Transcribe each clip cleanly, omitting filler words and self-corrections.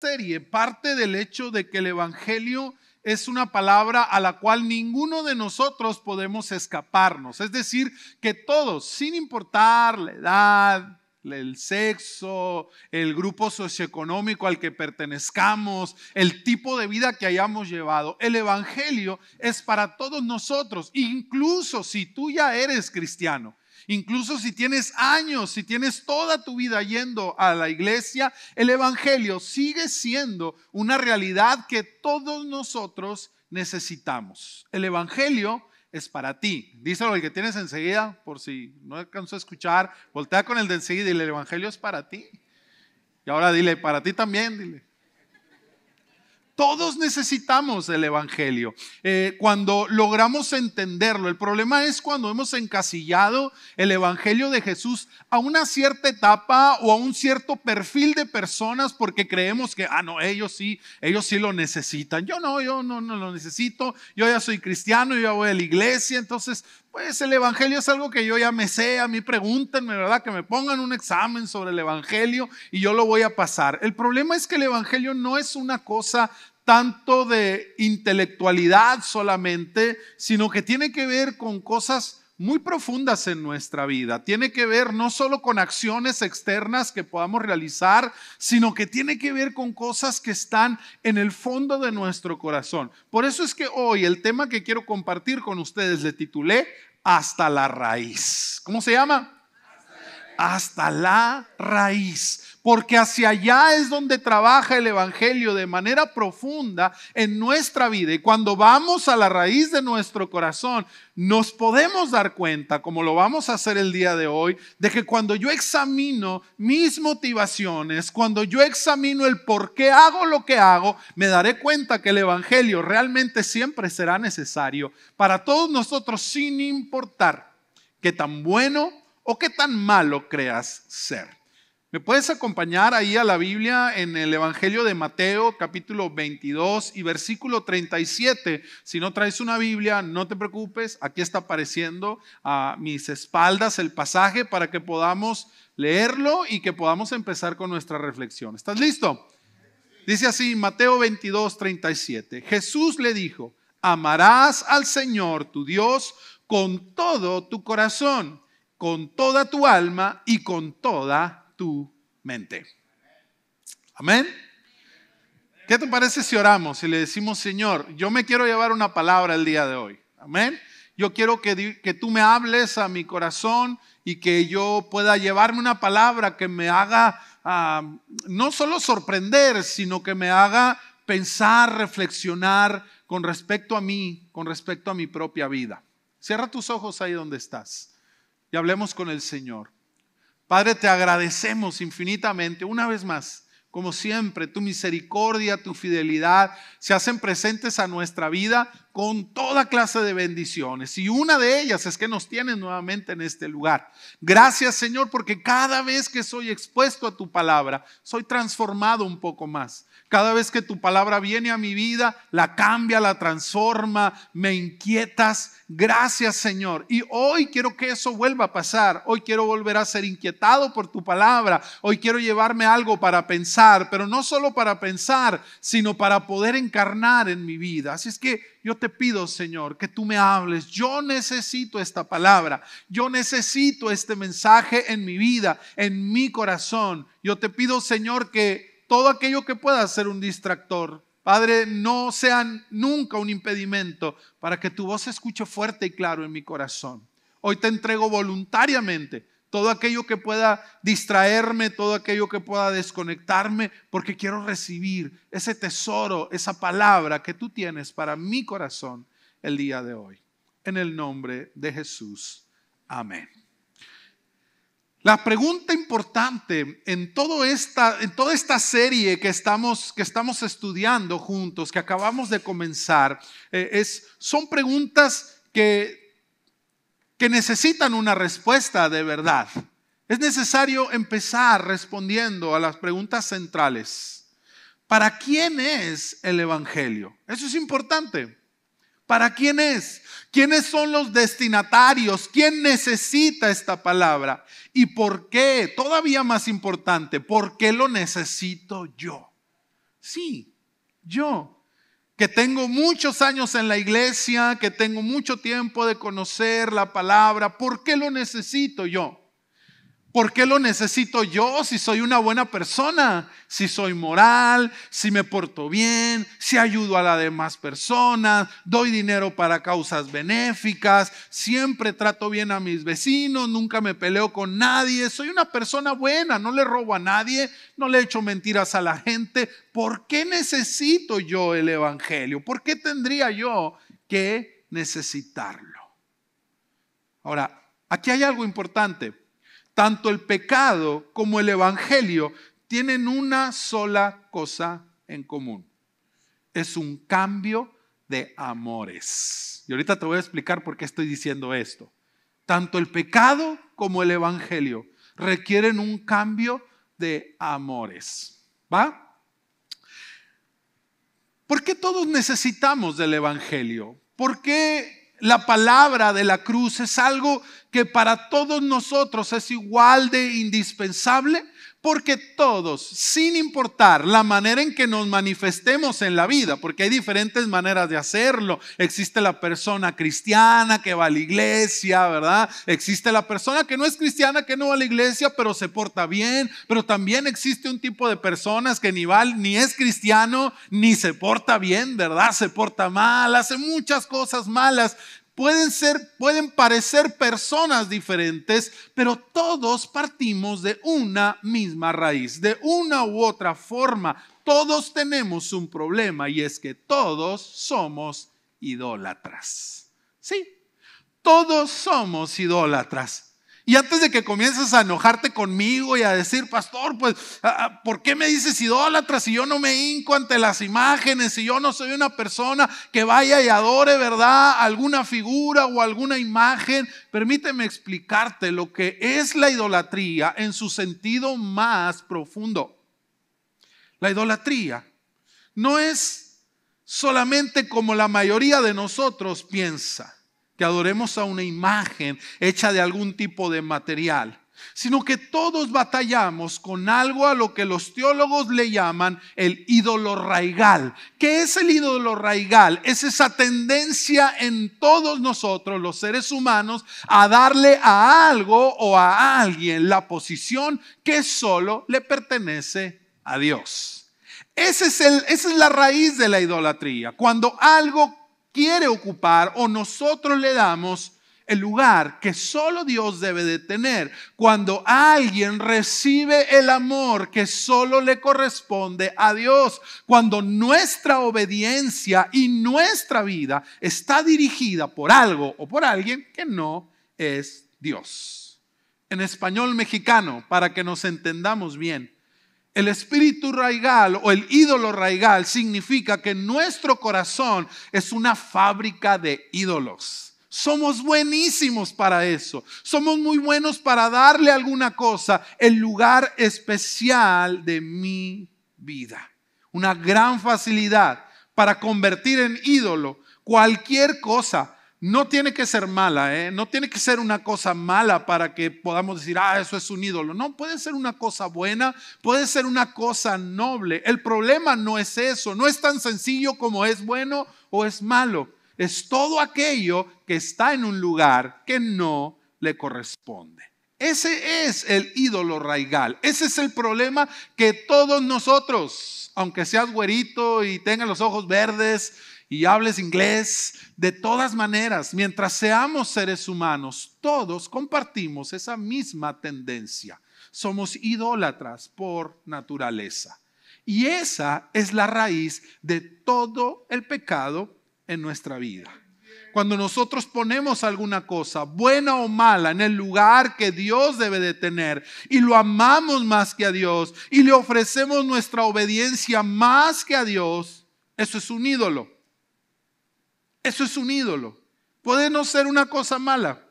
serie parte del hecho de que el Evangelio es una palabra a la cual ninguno de nosotros podemos escaparnos. Es decir, que todos, sin importar la edad, el sexo, el grupo socioeconómico al que pertenezcamos, el tipo de vida que hayamos llevado, el Evangelio es para todos nosotros, incluso si tú ya eres cristiano. Incluso si tienes años, si tienes toda tu vida yendo a la iglesia, el Evangelio sigue siendo una realidad que todos nosotros necesitamos. El Evangelio es para ti. Díselo al que tienes enseguida, por si no alcanzó a escuchar, voltea con el de enseguida y dile, el Evangelio es para ti. Y ahora dile, para ti también, dile. Todos necesitamos el Evangelio. Cuando logramos entenderlo, el problema es cuando hemos encasillado el Evangelio de Jesús a una cierta etapa o a un cierto perfil de personas porque creemos que, no, ellos sí lo necesitan. Yo no lo necesito. Yo ya soy cristiano, yo ya voy a la iglesia, entonces pues el Evangelio es algo que yo ya me sé. A mí pregúntenme, ¿verdad? Que me pongan un examen sobre el Evangelio y yo lo voy a pasar. El problema es que el Evangelio no es una cosa tanto de intelectualidad solamente, sino que tiene que ver con cosas muy profundas en nuestra vida. Tiene que ver no solo con acciones externas que podamos realizar, sino que tiene que ver con cosas que están en el fondo de nuestro corazón. Por eso es que hoy el tema que quiero compartir con ustedes le titulé Hasta la raíz. ¿Cómo se llama? Hasta la raíz. Porque hacia allá es donde trabaja el Evangelio de manera profunda en nuestra vida. Y cuando vamos a la raíz de nuestro corazón, nos podemos dar cuenta, como lo vamos a hacer el día de hoy, de que cuando yo examino mis motivaciones, cuando yo examino el por qué hago lo que hago, me daré cuenta que el Evangelio realmente siempre será necesario para todos nosotros, sin importar qué tan bueno o qué tan malo creas ser. ¿Me puedes acompañar ahí a la Biblia en el Evangelio de Mateo, capítulo 22 y versículo 37? Si no traes una Biblia, no te preocupes, aquí está apareciendo a mis espaldas el pasaje para que podamos leerlo y que podamos empezar con nuestra reflexión. ¿Estás listo? Dice así, Mateo 22, 37. Jesús le dijo, amarás al Señor tu Dios con todo tu corazón, con toda tu alma y con toda tu mente. Amén. ¿Qué te parece si oramos y le decimos, Señor, yo me quiero llevar una palabra el día de hoy? Amén. Yo quiero que tú me hables a mi corazón y que yo pueda llevarme una palabra que me haga no solo sorprender, sino que me haga pensar, reflexionar con respecto a mí, con respecto a mi propia vida. Cierra tus ojos ahí donde estás y hablemos con el Señor. Padre, te agradecemos infinitamente una vez más, como siempre, tu misericordia, tu fidelidad se hacen presentes a nuestra vida con toda clase de bendiciones. Y una de ellas es que nos tienes nuevamente en este lugar. Gracias, Señor, porque cada vez que soy expuesto a tu palabra, soy transformado un poco más. Cada vez que tu palabra viene a mi vida, la cambia, la transforma, me inquietas. Gracias, Señor. Y hoy quiero que eso vuelva a pasar. Hoy quiero volver a ser inquietado por tu palabra. Hoy quiero llevarme algo para pensar, pero no solo para pensar, sino para poder encarnar en mi vida. Así es que yo te pido, Señor, que tú me hables. Yo necesito esta palabra. Yo necesito este mensaje en mi vida, en mi corazón. Yo te pido, Señor, que todo aquello que pueda ser un distractor, Padre, no sea nunca un impedimento para que tu voz se escuche fuerte y claro en mi corazón. Hoy te entrego voluntariamente todo aquello que pueda distraerme, todo aquello que pueda desconectarme, porque quiero recibir ese tesoro, esa palabra que tú tienes para mi corazón el día de hoy. En el nombre de Jesús. Amén. La pregunta importante en toda esta serie que estamos estudiando juntos, que acabamos de comenzar, son preguntas que necesitan una respuesta de verdad. Es necesario empezar respondiendo a las preguntas centrales. ¿Para quién es el Evangelio? Eso es importante. ¿Para quién es? ¿Quiénes son los destinatarios? ¿Quién necesita esta palabra? ¿Y por qué? Todavía más importante, ¿por qué lo necesito yo? Sí, yo, que tengo muchos años en la iglesia, que tengo mucho tiempo de conocer la palabra. ¿Por qué lo necesito yo? ¿Por qué lo necesito yo si soy una buena persona? Si soy moral, si me porto bien, si ayudo a las demás personas, doy dinero para causas benéficas, siempre trato bien a mis vecinos, nunca me peleo con nadie, soy una persona buena, no le robo a nadie, no le echo mentiras a la gente. ¿Por qué necesito yo el evangelio? ¿Por qué tendría yo que necesitarlo? Ahora, aquí hay algo importante. Tanto el pecado como el evangelio tienen una sola cosa en común. Es un cambio de amores. Y ahorita te voy a explicar por qué estoy diciendo esto. Tanto el pecado como el evangelio requieren un cambio de amores. ¿Va? ¿Por qué todos necesitamos del evangelio? ¿Por qué la palabra de la cruz es algo que para todos nosotros es igual de indispensable? Porque todos, sin importar la manera en que nos manifestemos en la vida, porque hay diferentes maneras de hacerlo. Existe la persona cristiana que va a la iglesia, ¿verdad? Existe la persona que no es cristiana, que no va a la iglesia, pero se porta bien. Pero también existe un tipo de personas que ni es cristiano, ni se porta bien, ¿verdad? Se porta mal, hace muchas cosas malas. Pueden parecer personas diferentes, pero todos partimos de una misma raíz, de una u otra forma. Todos tenemos un problema y es que todos somos idólatras. Sí, todos somos idólatras. Y antes de que comiences a enojarte conmigo y a decir, pastor, pues, ¿por qué me dices idólatra si yo no me hinco ante las imágenes, si yo no soy una persona que vaya y adore, ¿verdad?, alguna figura o alguna imagen? Permíteme explicarte lo que es la idolatría en su sentido más profundo. La idolatría no es solamente como la mayoría de nosotros piensa, que adoremos a una imagen hecha de algún tipo de material, sino que todos batallamos con algo a lo que los teólogos le llaman el ídolo raigal. ¿Qué es el ídolo raigal? Es esa tendencia en todos nosotros, los seres humanos, a darle a algo o a alguien la posición que solo le pertenece a Dios. Esa es la raíz de la idolatría. Cuando algo quiere ocupar o nosotros le damos el lugar que solo Dios debe de tener. Cuando alguien recibe el amor que solo le corresponde a Dios. Cuando nuestra obediencia y nuestra vida está dirigida por algo o por alguien que no es Dios. En español mexicano, para que nos entendamos bien, el espíritu raigal o el ídolo raigal significa que nuestro corazón es una fábrica de ídolos. Somos buenísimos para eso. Somos muy buenos para darle a alguna cosa el lugar especial de mi vida. Una gran facilidad para convertir en ídolo cualquier cosa. No tiene que ser mala, no tiene que ser una cosa mala para que podamos decir, eso es un ídolo. No, puede ser una cosa buena, puede ser una cosa noble. El problema no es eso, no es tan sencillo como es bueno o es malo. Es todo aquello que está en un lugar que no le corresponde. Ese es el ídolo raigal. Ese es el problema que todos nosotros, aunque seas güerito y tengas los ojos verdes y hables inglés, de todas maneras, mientras seamos seres humanos, todos compartimos esa misma tendencia. Somos idólatras por naturaleza. Y esa es la raíz de todo el pecado en nuestra vida. Cuando nosotros ponemos alguna cosa, buena o mala, en el lugar que Dios debe de tener y lo amamos más que a Dios y le ofrecemos nuestra obediencia más que a Dios, eso es un ídolo. Eso es un ídolo. Puede no ser una cosa mala,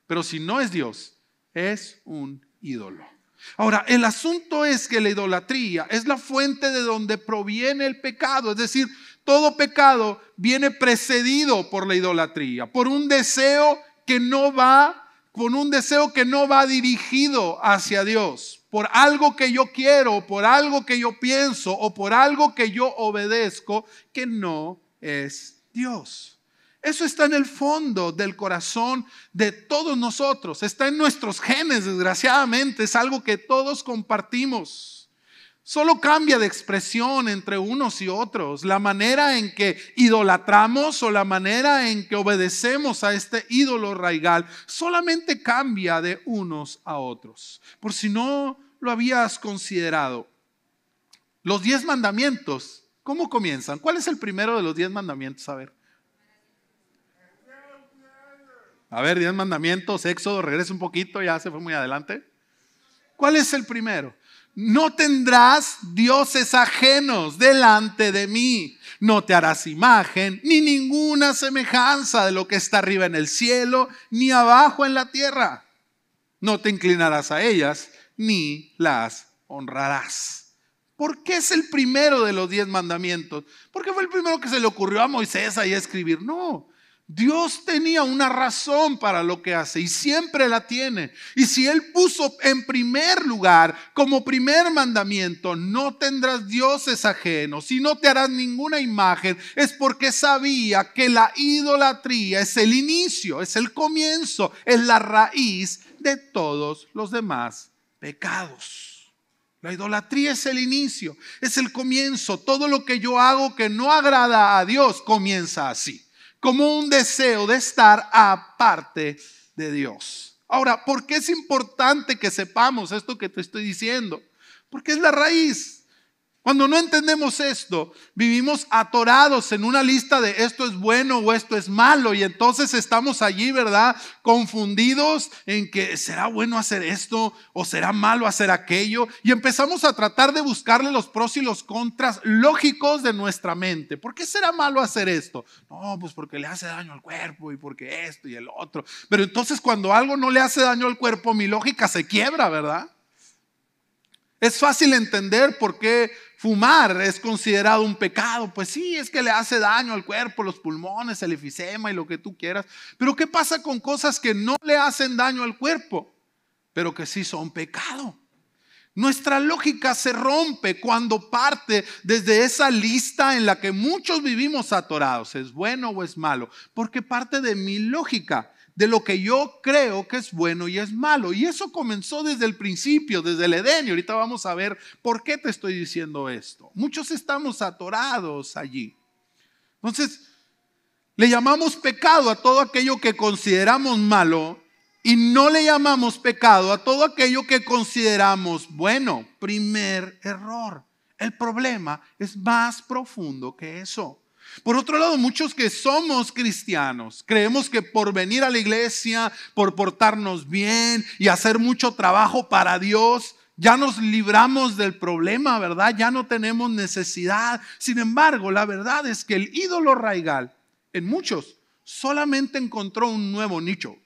pero si no es Dios, es un ídolo. Ahora, el asunto es que la idolatría es la fuente de donde proviene el pecado. Es decir, todo pecado viene precedido por la idolatría, por un deseo que no va dirigido hacia Dios. por algo que yo quiero, por algo que yo pienso o por algo que yo obedezco, que no es Dios. Eso está en el fondo del corazón de todos nosotros, está en nuestros genes, desgraciadamente, es algo que todos compartimos. Solo cambia de expresión entre unos y otros, la manera en que idolatramos o la manera en que obedecemos a este ídolo raigal, solamente cambia de unos a otros. Por si no lo habías considerado, los 10 mandamientos, ¿cómo comienzan? ¿Cuál es el primero de los 10 mandamientos? A ver, 10 mandamientos, Éxodo, regresa un poquito, ya se fue muy adelante. ¿Cuál es el primero? No tendrás dioses ajenos delante de mí. No te harás imagen ni ninguna semejanza de lo que está arriba en el cielo, ni abajo en la tierra. No te inclinarás a ellas, ni las honrarás. ¿Por qué es el primero de los 10 mandamientos? ¿Por qué fue el primero que se le ocurrió a Moisés ahí escribir? No. Dios tenía una razón para lo que hace y siempre la tiene. Y si Él puso en primer lugar, como primer mandamiento, no tendrás dioses ajenos y no te harás ninguna imagen, es porque sabía que la idolatría es el inicio, es el comienzo, es la raíz de todos los demás pecados. La idolatría es el inicio, es el comienzo. Todo lo que yo hago que no agrada a Dios comienza así, como un deseo de estar aparte de Dios. Ahora, ¿por qué es importante que sepamos esto que te estoy diciendo? Porque es la raíz. Cuando no entendemos esto, vivimos atorados en una lista de esto es bueno o esto es malo, y entonces estamos allí, ¿verdad? Confundidos en que será bueno hacer esto o será malo hacer aquello, y empezamos a tratar de buscarle los pros y los contras lógicos de nuestra mente. ¿Por qué será malo hacer esto? No, pues porque le hace daño al cuerpo y porque esto y el otro. Pero entonces cuando algo no le hace daño al cuerpo, mi lógica se quiebra, ¿verdad? Es fácil entender por qué fumar es considerado un pecado. Pues sí, es que le hace daño al cuerpo, los pulmones, el enfisema y lo que tú quieras. Pero ¿qué pasa con cosas que no le hacen daño al cuerpo, pero que sí son pecado? Nuestra lógica se rompe cuando parte desde esa lista en la que muchos vivimos atorados. ¿Es bueno o es malo? Porque parte de mi lógica, de lo que yo creo que es bueno y es malo. Y eso comenzó desde el principio, desde el Edén. Y ahorita vamos a ver por qué te estoy diciendo esto. Muchos estamos atorados allí. Entonces, le llamamos pecado a todo aquello que consideramos malo y no le llamamos pecado a todo aquello que consideramos bueno. Primer error. El problema es más profundo que eso. Por otro lado, muchos que somos cristianos creemos que por venir a la iglesia, por portarnos bien y hacer mucho trabajo para Dios, ya nos libramos del problema, ¿verdad? Ya no tenemos necesidad. Sin embargo, la verdad es que el ídolo raigal en muchos solamente encontró un nuevo nicho,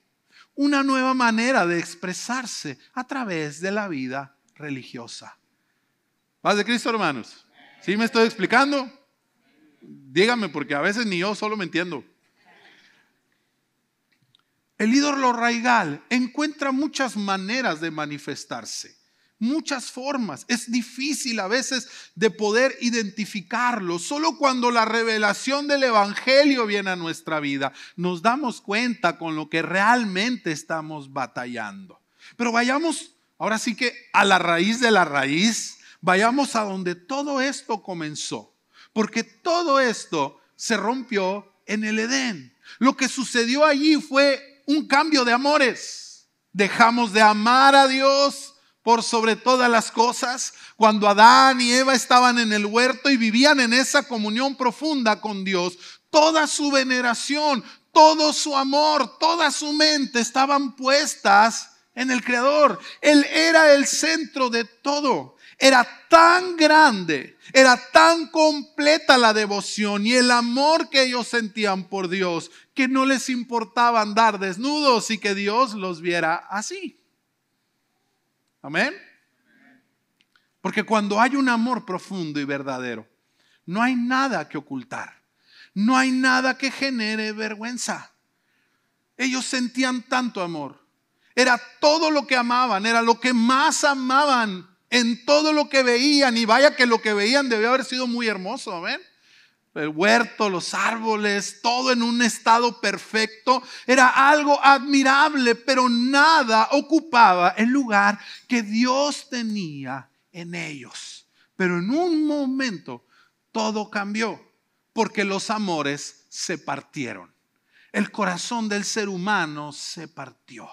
una nueva manera de expresarse a través de la vida religiosa. ¿Paz de Cristo, hermanos? ¿Sí me estoy explicando? Dígame, porque a veces ni yo solo me entiendo. El ídolo raigal encuentra muchas maneras de manifestarse, muchas formas. Es difícil a veces de poder identificarlo. Solo cuando la revelación del evangelio viene a nuestra vida, nos damos cuenta con lo que realmente estamos batallando. Pero vayamos ahora sí que a la raíz de la raíz, vayamos a donde todo esto comenzó. Porque todo esto se rompió en el Edén. Lo que sucedió allí fue un cambio de amores. Dejamos de amar a Dios por sobre todas las cosas. Cuando Adán y Eva estaban en el huerto y vivían en esa comunión profunda con Dios, toda su veneración, todo su amor, toda su mente estaban puestas en el Creador. Él era el centro de todo. Era tan grande, era tan completa la devoción y el amor que ellos sentían por Dios, que no les importaba andar desnudos y que Dios los viera así. Amén. Porque cuando hay un amor profundo y verdadero, no hay nada que ocultar, no hay nada que genere vergüenza. Ellos sentían tanto amor. Era todo lo que amaban, era lo que más amaban en todo lo que veían. Y vaya que lo que veían debió haber sido muy hermoso, ¿ven? El huerto, los árboles, todo en un estado perfecto. Era algo admirable, pero nada ocupaba el lugar que Dios tenía en ellos. Pero en un momento todo cambió, porque los amores se partieron. El corazón del ser humano se partió.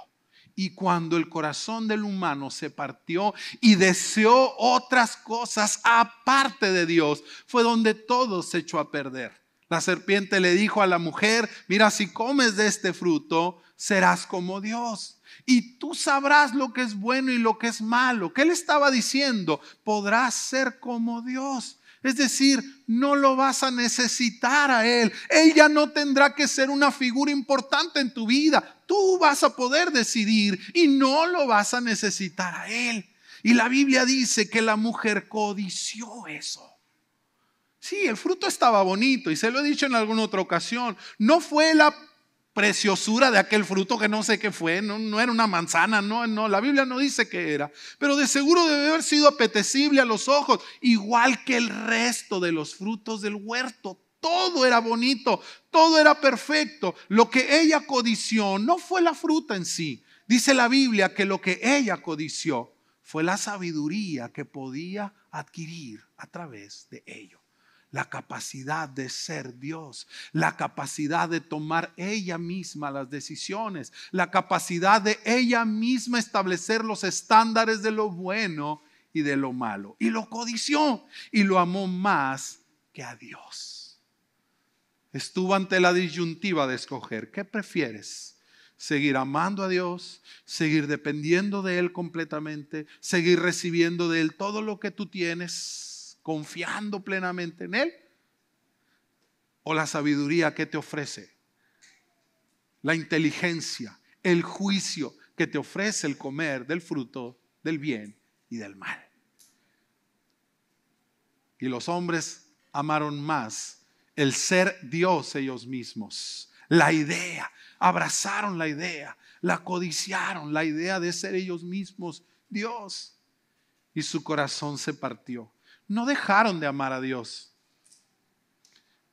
Y cuando el corazón del humano se partió y deseó otras cosas aparte de Dios, fue donde todo se echó a perder. La serpiente le dijo a la mujer: mira, si comes de este fruto, serás como Dios. Y tú sabrás lo que es bueno y lo que es malo. ¿Qué le estaba diciendo? Podrás ser como Dios. Es decir, no lo vas a necesitar a Él. Él ya no tendrá que ser una figura importante en tu vida. Tú vas a poder decidir y no lo vas a necesitar a Él. Y la Biblia dice que la mujer codició eso. Sí, el fruto estaba bonito y se lo he dicho en alguna otra ocasión. No fue la preciosura de aquel fruto que no sé qué fue, no era una manzana, no, la Biblia no dice qué era, pero de seguro debe haber sido apetecible a los ojos, igual que el resto de los frutos del huerto. Todo era bonito, todo era perfecto. Lo que ella codició no fue la fruta en sí. Dice la Biblia que lo que ella codició fue la sabiduría que podía adquirir a través de ello. La capacidad de ser Dios, la capacidad de tomar ella misma las decisiones, la capacidad de ella misma establecer los estándares de lo bueno y de lo malo. Y lo codició y lo amó más que a Dios. Estuvo ante la disyuntiva de escoger. ¿Qué prefieres? ¿Seguir amando a Dios? ¿Seguir dependiendo de Él completamente? ¿Seguir recibiendo de Él todo lo que tú tienes? ¿Confiando plenamente en Él? ¿O la sabiduría que te ofrece? La inteligencia, el juicio que te ofrece el comer del fruto del bien y del mal. Y los hombres amaron más el ser Dios ellos mismos. La idea, abrazaron la idea, la codiciaron, la idea de ser ellos mismos Dios. Y su corazón se partió. No dejaron de amar a Dios,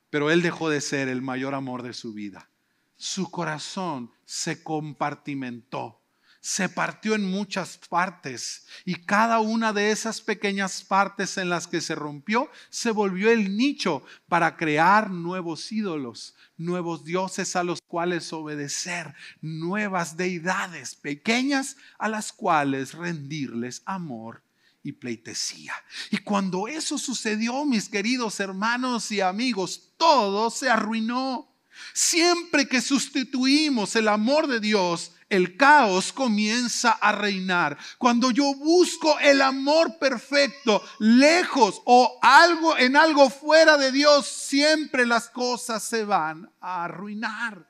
pero Él dejó de ser el mayor amor de su vida. Su corazón se compartimentó, se partió en muchas partes, y cada una de esas pequeñas partes en las que se rompió se volvió el nicho para crear nuevos ídolos, nuevos dioses a los cuales obedecer, nuevas deidades pequeñas a las cuales rendirles amor y pleitesía. Y cuando eso sucedió, mis queridos hermanos y amigos, todo se arruinó. Siempre que sustituimos el amor de Dios, el caos comienza a reinar. Cuando yo busco el amor perfecto lejos o en algo fuera de Dios, siempre las cosas se van a arruinar.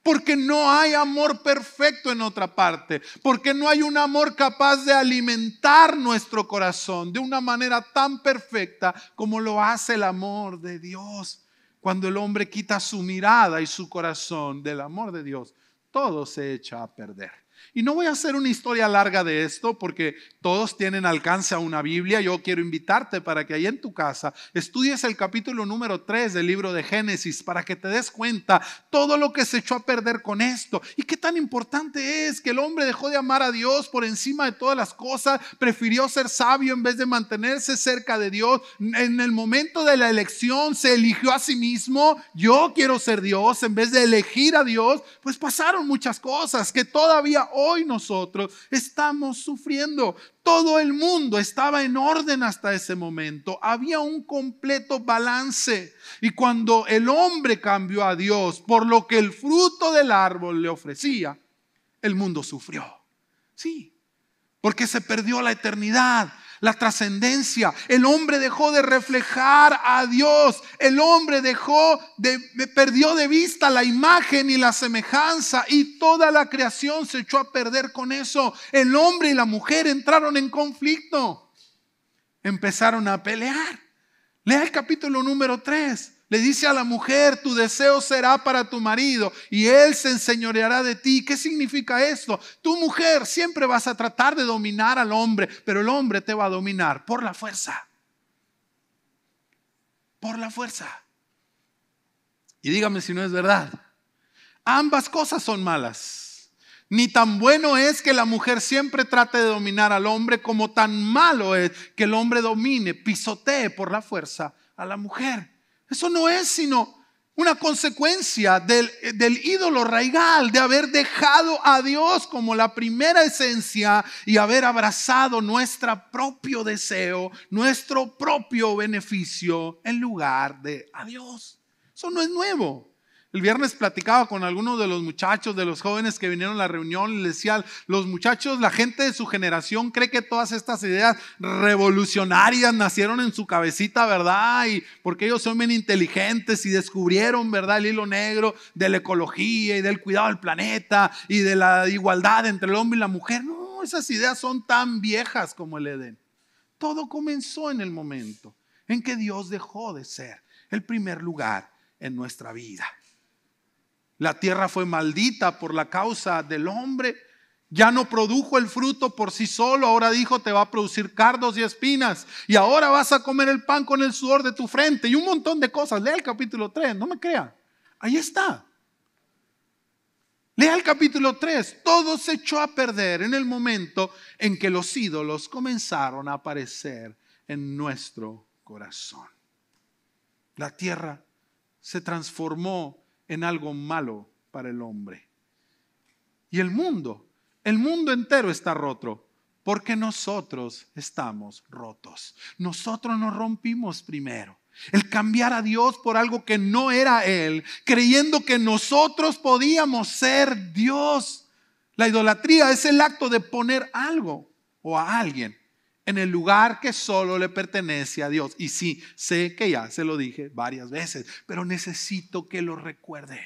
Porque no hay amor perfecto en otra parte. Porque no hay un amor capaz de alimentar nuestro corazón de una manera tan perfecta como lo hace el amor de Dios. Cuando el hombre quita su mirada y su corazón del amor de Dios, todo se echa a perder. Y no voy a hacer una historia larga de esto porque todos tienen alcance a una Biblia. Yo quiero invitarte para que ahí en tu casa estudies el capítulo número 3 del libro de Génesis para que te des cuenta todo lo que se echó a perder con esto. Y qué tan importante es que el hombre dejó de amar a Dios por encima de todas las cosas. Prefirió ser sabio en vez de mantenerse cerca de Dios. En el momento de la elección se eligió a sí mismo. Yo quiero ser Dios en vez de elegir a Dios. Pues pasaron muchas cosas que todavía hoy nosotros estamos sufriendo. Todo el mundo estaba en orden hasta ese momento. Había un completo balance. Y cuando el hombre cambió a Dios por lo que el fruto del árbol le ofrecía, el mundo sufrió. Sí, porque se perdió la eternidad, la trascendencia. El hombre dejó de reflejar a Dios. El hombre perdió de vista la imagen y la semejanza, y toda la creación se echó a perder con eso. El hombre y la mujer entraron en conflicto. Empezaron a pelear. Lea el capítulo número 3. Le dice a la mujer, tu deseo será para tu marido y él se enseñoreará de ti. ¿Qué significa esto? Tu mujer siempre vas a tratar de dominar al hombre, pero el hombre te va a dominar por la fuerza. Por la fuerza. Y dígame si no es verdad. Ambas cosas son malas. Ni tan bueno es que la mujer siempre trate de dominar al hombre, como tan malo es que el hombre domine, pisotee por la fuerza a la mujer. Eso no es sino una consecuencia del ídolo raigal, de haber dejado a Dios como la primera esencia y haber abrazado nuestro propio deseo, nuestro propio beneficio en lugar de a Dios. Eso no es nuevo. El viernes platicaba con algunos de los muchachos, de los jóvenes que vinieron a la reunión, y les decía, los muchachos, la gente de su generación cree que todas estas ideas revolucionarias nacieron en su cabecita, ¿verdad? Y porque ellos son bien inteligentes y descubrieron, ¿verdad?, el hilo negro de la ecología y del cuidado del planeta y de la igualdad entre el hombre y la mujer. No, esas ideas son tan viejas como el Edén. Todo comenzó en el momento en que Dios dejó de ser el primer lugar en nuestra vida. La tierra fue maldita por la causa del hombre. Ya no produjo el fruto por sí solo. Ahora dijo, te va a producir cardos y espinas. Y ahora vas a comer el pan con el sudor de tu frente. Y un montón de cosas. Lea el capítulo 3, no me crea. Ahí está. Lea el capítulo 3. Todo se echó a perder en el momento en que los ídolos comenzaron a aparecer en nuestro corazón. La tierra se transformó en algo malo para el hombre. Y el mundo entero está roto porque nosotros estamos rotos. Nosotros nos rompimos primero. El cambiar a Dios por algo que no era Él, creyendo que nosotros podíamos ser Dios. La idolatría es el acto de poner algo o a alguien en el lugar que solo le pertenece a Dios. Y sí, sé que ya se lo dije varias veces, pero necesito que lo recuerde.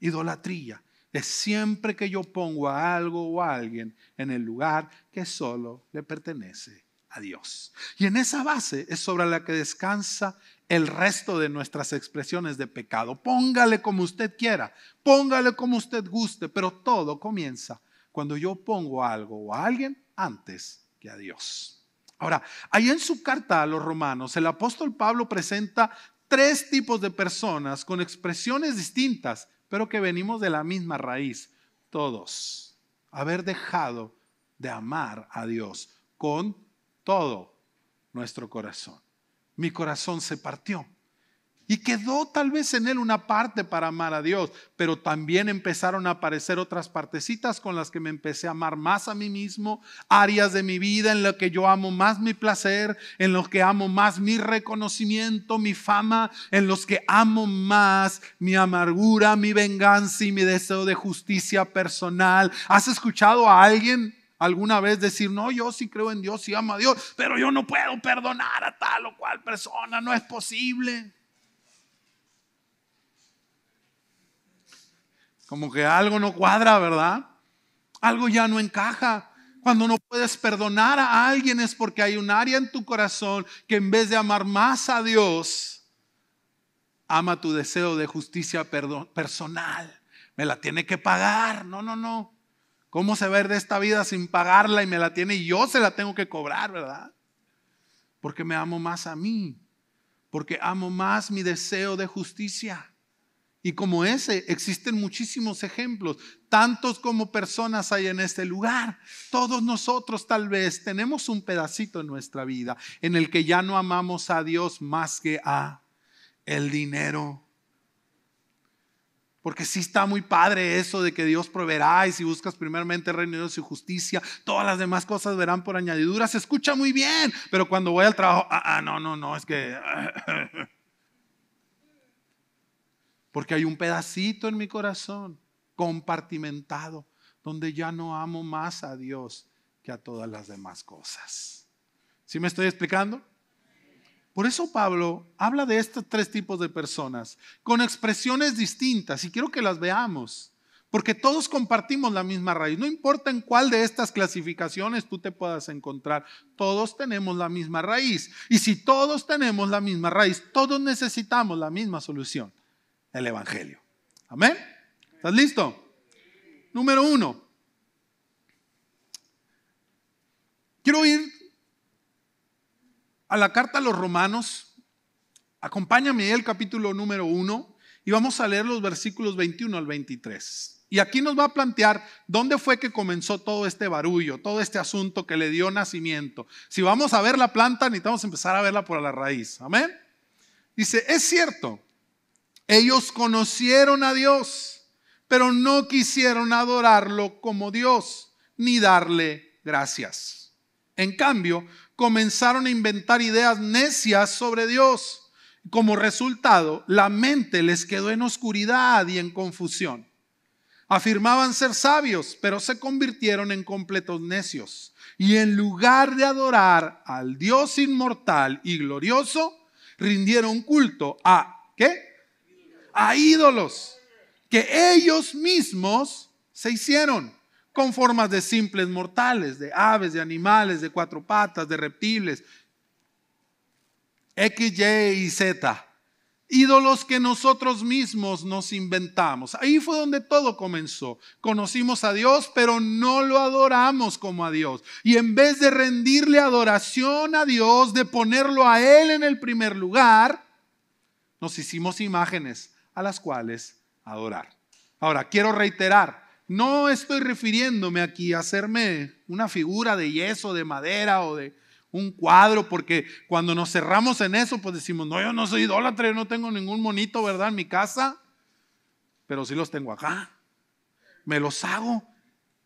Idolatría es siempre que yo pongo a algo o a alguien en el lugar que solo le pertenece a Dios. Y en esa base es sobre la que descansa el resto de nuestras expresiones de pecado. Póngale como usted quiera, póngale como usted guste, pero todo comienza cuando yo pongo a algo o a alguien antes que a Dios. Ahora, ahí en su carta a los romanos, el apóstol Pablo presenta 3 tipos de personas con expresiones distintas, pero que venimos de la misma raíz. Todos, haber dejado de amar a Dios con todo nuestro corazón. Mi corazón se partió. Y quedó tal vez en él una parte para amar a Dios, pero también empezaron a aparecer otras partecitas con las que me empecé a amar más a mí mismo, áreas de mi vida en las que yo amo más mi placer, en los que amo más mi reconocimiento, mi fama, en los que amo más mi amargura, mi venganza y mi deseo de justicia personal. ¿Has escuchado a alguien alguna vez decir, no, yo sí creo en Dios, sí amo a Dios, pero yo no puedo perdonar a tal o cual persona, no es posible? Como que algo no cuadra, ¿verdad? Algo ya no encaja. Cuando no puedes perdonar a alguien es porque hay un área en tu corazón que en vez de amar más a Dios, ama tu deseo de justicia personal. Me la tiene que pagar. No. ¿Cómo se va a ir de esta vida sin pagarla y me la tiene y yo se la tengo que cobrar, verdad? Porque me amo más a mí. Porque amo más mi deseo de justicia. Y como ese, existen muchísimos ejemplos, tantos como personas hay en este lugar. Todos nosotros tal vez tenemos un pedacito en nuestra vida en el que ya no amamos a Dios más que a el dinero. Porque sí está muy padre eso de que Dios proveerá y si buscas primeramente el reino de Dios y justicia, todas las demás cosas verán por añadidura. Se escucha muy bien, pero cuando voy al trabajo, no, es que... Porque hay un pedacito en mi corazón compartimentado donde ya no amo más a Dios que a todas las demás cosas. ¿Sí me estoy explicando? Por eso Pablo habla de estos 3 tipos de personas con expresiones distintas y quiero que las veamos. Porque todos compartimos la misma raíz. No importa en cuál de estas clasificaciones tú te puedas encontrar, todos tenemos la misma raíz. Y si todos tenemos la misma raíz, todos necesitamos la misma solución, el Evangelio. ¿Amén? ¿Estás listo? Número 1. Quiero ir a la carta a los Romanos. Acompáñame al capítulo número 1 y vamos a leer los versículos 21 al 23. Y aquí nos va a plantear dónde fue que comenzó todo este barullo, todo este asunto que le dio nacimiento. Si vamos a ver la planta, necesitamos empezar a verla por la raíz. Amén. Dice, es cierto, ellos conocieron a Dios, pero no quisieron adorarlo como Dios, ni darle gracias. En cambio, comenzaron a inventar ideas necias sobre Dios. Como resultado, la mente les quedó en oscuridad y en confusión. Afirmaban ser sabios, pero se convirtieron en completos necios. Y en lugar de adorar al Dios inmortal y glorioso, rindieron culto a, ¿qué? A ídolos que ellos mismos se hicieron, con formas de simples mortales, de aves, de animales, de cuatro patas, de reptiles, X, Y y Z. Ídolos que nosotros mismos nos inventamos. Ahí fue donde todo comenzó. Conocimos a Dios, pero no lo adoramos como a Dios. Y en vez de rendirle adoración a Dios, de ponerlo a Él en el primer lugar, nos hicimos imágenes a las cuales adorar. Ahora, quiero reiterar, no estoy refiriéndome aquí a hacerme una figura de yeso, de madera o de un cuadro, porque cuando nos cerramos en eso, pues decimos, no, yo no soy idólatra, yo no tengo ningún monito, ¿verdad? En mi casa, pero sí los tengo acá. Me los hago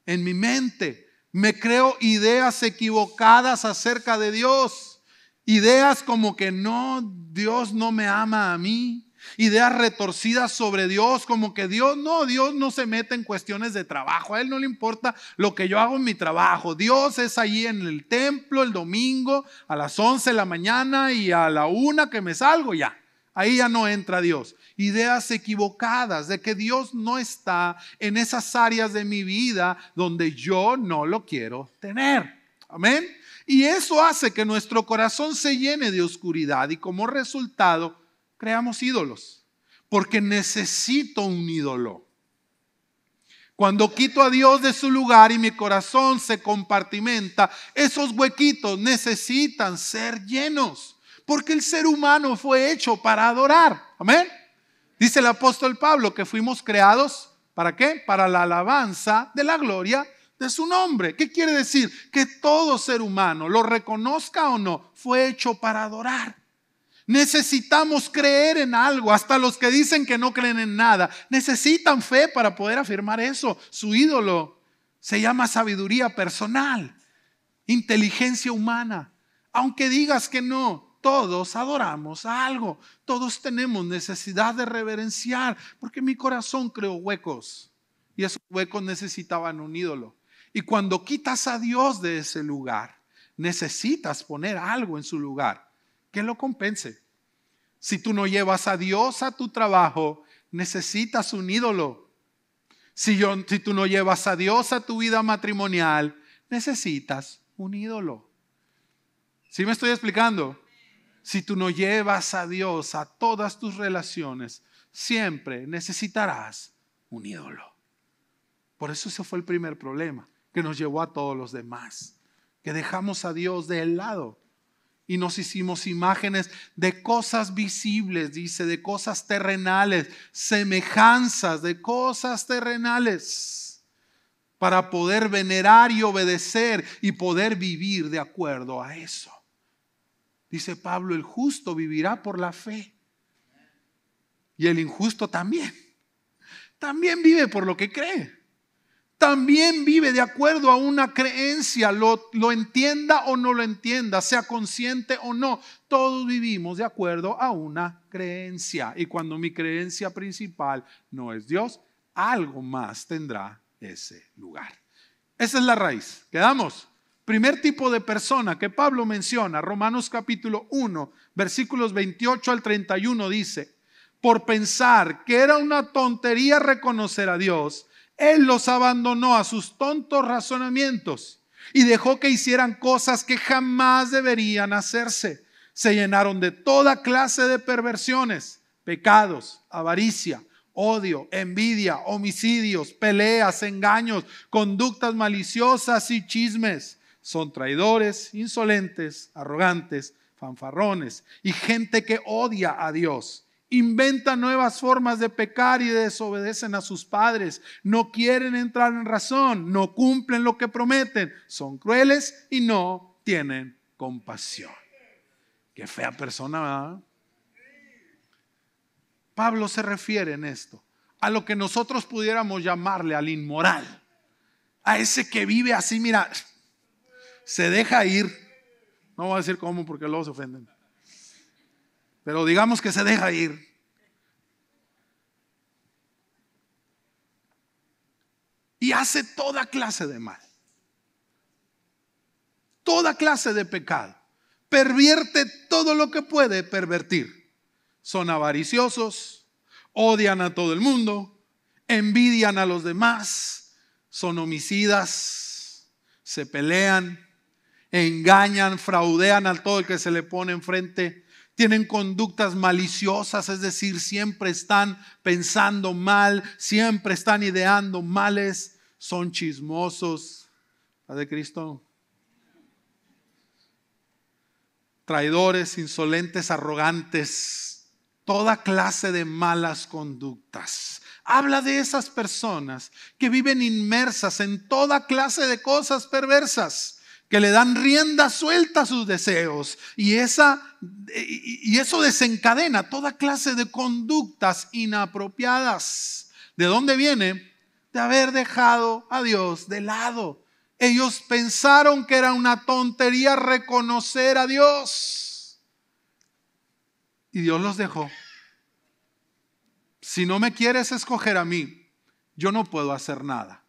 en mi mente. Me creo ideas equivocadas acerca de Dios. Ideas como que no, Dios no me ama a mí. Ideas retorcidas sobre Dios, como que Dios no se mete en cuestiones de trabajo. A Él no le importa lo que yo hago en mi trabajo. Dios es allí en el templo el domingo a las 11 de la mañana y a la 1 que me salgo ya. Ahí ya no entra Dios. Ideas equivocadas de que Dios no está en esas áreas de mi vida donde yo no lo quiero tener. Amén. Y eso hace que nuestro corazón se llene de oscuridad y como resultado creamos ídolos, porque necesito un ídolo. Cuando quito a Dios de su lugar y mi corazón se compartimenta, esos huequitos necesitan ser llenos, porque el ser humano fue hecho para adorar. Amén. Dice el apóstol Pablo que fuimos creados, ¿para qué? Para la alabanza de la gloria de su nombre. ¿Qué quiere decir? Que todo ser humano, lo reconozca o no, fue hecho para adorar. Necesitamos creer en algo. Hasta los que dicen que no creen en nada necesitan fe para poder afirmar eso. Su ídolo se llama sabiduría personal, inteligencia humana. Aunque digas que no, todos adoramos a algo. Todos tenemos necesidad de reverenciar, porque mi corazón creó huecos y esos huecos necesitaban un ídolo. Y cuando quitas a Dios de ese lugar, necesitas poner algo en su lugar que lo compense. Si tú no llevas a Dios a tu trabajo, necesitas un ídolo. Si tú no llevas a Dios a tu vida matrimonial, necesitas un ídolo. ¿Sí me estoy explicando? Si tú no llevas a Dios a todas tus relaciones, siempre necesitarás un ídolo. Por eso ese fue el primer problema que nos llevó a todos los demás, que dejamos a Dios de lado. Y nos hicimos imágenes de cosas visibles, dice, de cosas terrenales, semejanzas de cosas terrenales, para poder venerar y obedecer y poder vivir de acuerdo a eso. Dice Pablo, el justo vivirá por la fe. Y el injusto también. También vive por lo que cree. También vive de acuerdo a una creencia, lo entienda o no lo entienda, sea consciente o no. Todos vivimos de acuerdo a una creencia. Y cuando mi creencia principal no es Dios, algo más tendrá ese lugar. Esa es la raíz. ¿Quedamos? Primer tipo de persona que Pablo menciona, Romanos capítulo 1, versículos 28 al 31 dice, por pensar que era una tontería reconocer a Dios, Él los abandonó a sus tontos razonamientos y dejó que hicieran cosas que jamás deberían hacerse. Se llenaron de toda clase de perversiones, pecados, avaricia, odio, envidia, homicidios, peleas, engaños, conductas maliciosas y chismes. Son traidores, insolentes, arrogantes, fanfarrones y gente que odia a Dios. Inventan nuevas formas de pecar y desobedecen a sus padres. No quieren entrar en razón, no cumplen lo que prometen. Son crueles y no tienen compasión. Qué fea persona, ¿verdad? Pablo se refiere en esto a lo que nosotros pudiéramos llamarle al inmoral. A ese que vive así, mira, se deja ir. No voy a decir cómo porque luego se ofenden. Pero digamos que se deja ir. Y hace toda clase de mal. Toda clase de pecado. Pervierte todo lo que puede pervertir. Son avariciosos, odian a todo el mundo, envidian a los demás, son homicidas, se pelean, engañan, fraudean a todo el que se le pone enfrente. Tienen conductas maliciosas, es decir, siempre están pensando mal, siempre están ideando males, son chismosos. ¿Padre Cristo? Traidores, insolentes, arrogantes, toda clase de malas conductas. Habla de esas personas que viven inmersas en toda clase de cosas perversas, que le dan rienda suelta a sus deseos y eso desencadena toda clase de conductas inapropiadas. ¿De dónde viene? De haber dejado a Dios de lado. Ellos pensaron que era una tontería reconocer a Dios y Dios los dejó. Si no me quieres escoger a mí, yo no puedo hacer nada.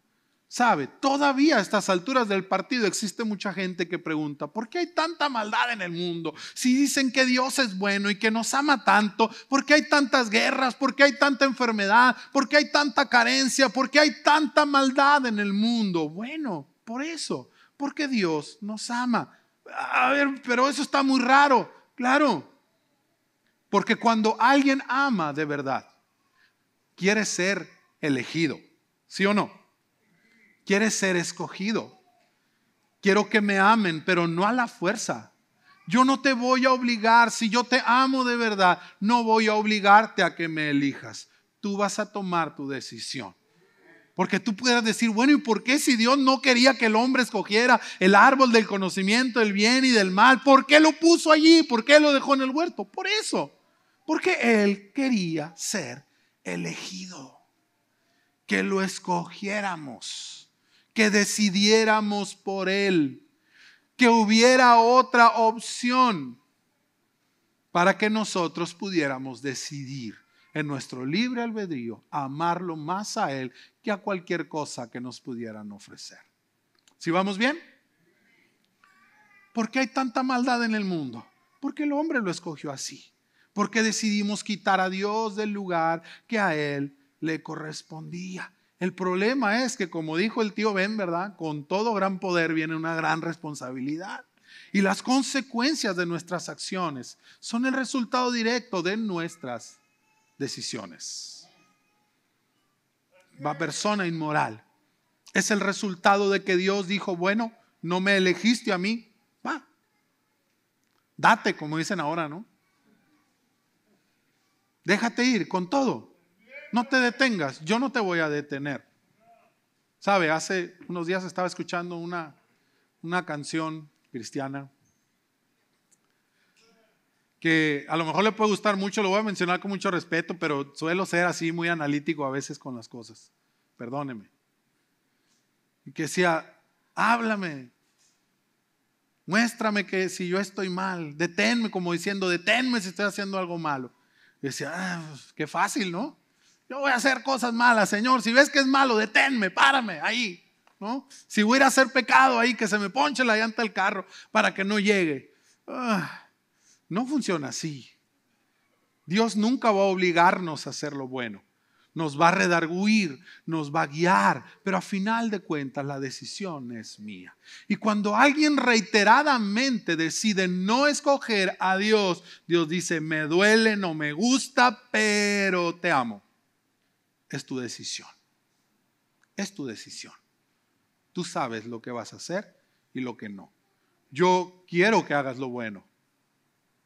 ¿Sabe? Todavía a estas alturas del partido existe mucha gente que pregunta, ¿por qué hay tanta maldad en el mundo? Si dicen que Dios es bueno y que nos ama tanto, ¿por qué hay tantas guerras? ¿Por qué hay tanta enfermedad? ¿Por qué hay tanta carencia? ¿Por qué hay tanta maldad en el mundo? Bueno, por eso, porque Dios nos ama. A ver, pero eso está muy raro. Claro, porque cuando alguien ama de verdad, quiere ser elegido, ¿sí o no? Quiere ser escogido. Quiero que me amen, pero no a la fuerza. Yo no te voy a obligar. Si yo te amo de verdad, no voy a obligarte a que me elijas. Tú vas a tomar tu decisión. Porque tú puedes decir, bueno, ¿y por qué si Dios no quería que el hombre escogiera el árbol del conocimiento del bien y del mal? ¿Por qué lo puso allí? ¿Por qué lo dejó en el huerto? Por eso. Porque Él quería ser elegido. Que lo escogiéramos. Que decidiéramos por Él, que hubiera otra opción para que nosotros pudiéramos decidir en nuestro libre albedrío amarlo más a Él que a cualquier cosa que nos pudieran ofrecer. ¿Sí vamos bien? ¿Por qué hay tanta maldad en el mundo? Porque el hombre lo escogió así. Porque decidimos quitar a Dios del lugar que a Él le correspondía. El problema es que, como dijo el tío Ben, ¿verdad? Con todo gran poder viene una gran responsabilidad. Y las consecuencias de nuestras acciones son el resultado directo de nuestras decisiones. La persona inmoral es el resultado de que Dios dijo, bueno, no me elegiste a mí, va, date, como dicen ahora, ¿no? Déjate ir con todo. No te detengas, yo no te voy a detener. ¿Sabe? Hace unos días estaba escuchando una canción cristiana que a lo mejor le puede gustar mucho, lo voy a mencionar con mucho respeto, pero suelo ser así muy analítico a veces con las cosas. Perdóneme. Y que decía, háblame, muéstrame que si yo estoy mal, deténme, como diciendo, deténme si estoy haciendo algo malo. Y decía, pues, qué fácil, ¿no? Yo voy a hacer cosas malas, Señor. Si ves que es malo, deténme, párame ahí, ¿no? Si voy a ir a hacer pecado ahí, que se me ponche la llanta del carro para que no llegue. No funciona así. Dios nunca va a obligarnos a hacer lo bueno. nos va a redarguir, nos va a guiar, pero a final de cuentas la decisión es mía. Y cuando alguien reiteradamente decide no escoger a Dios, Dios dice, me duele, no me gusta, pero te amo. Es tu decisión. Es tu decisión. Tú sabes lo que vas a hacer y lo que no. Yo quiero que hagas lo bueno.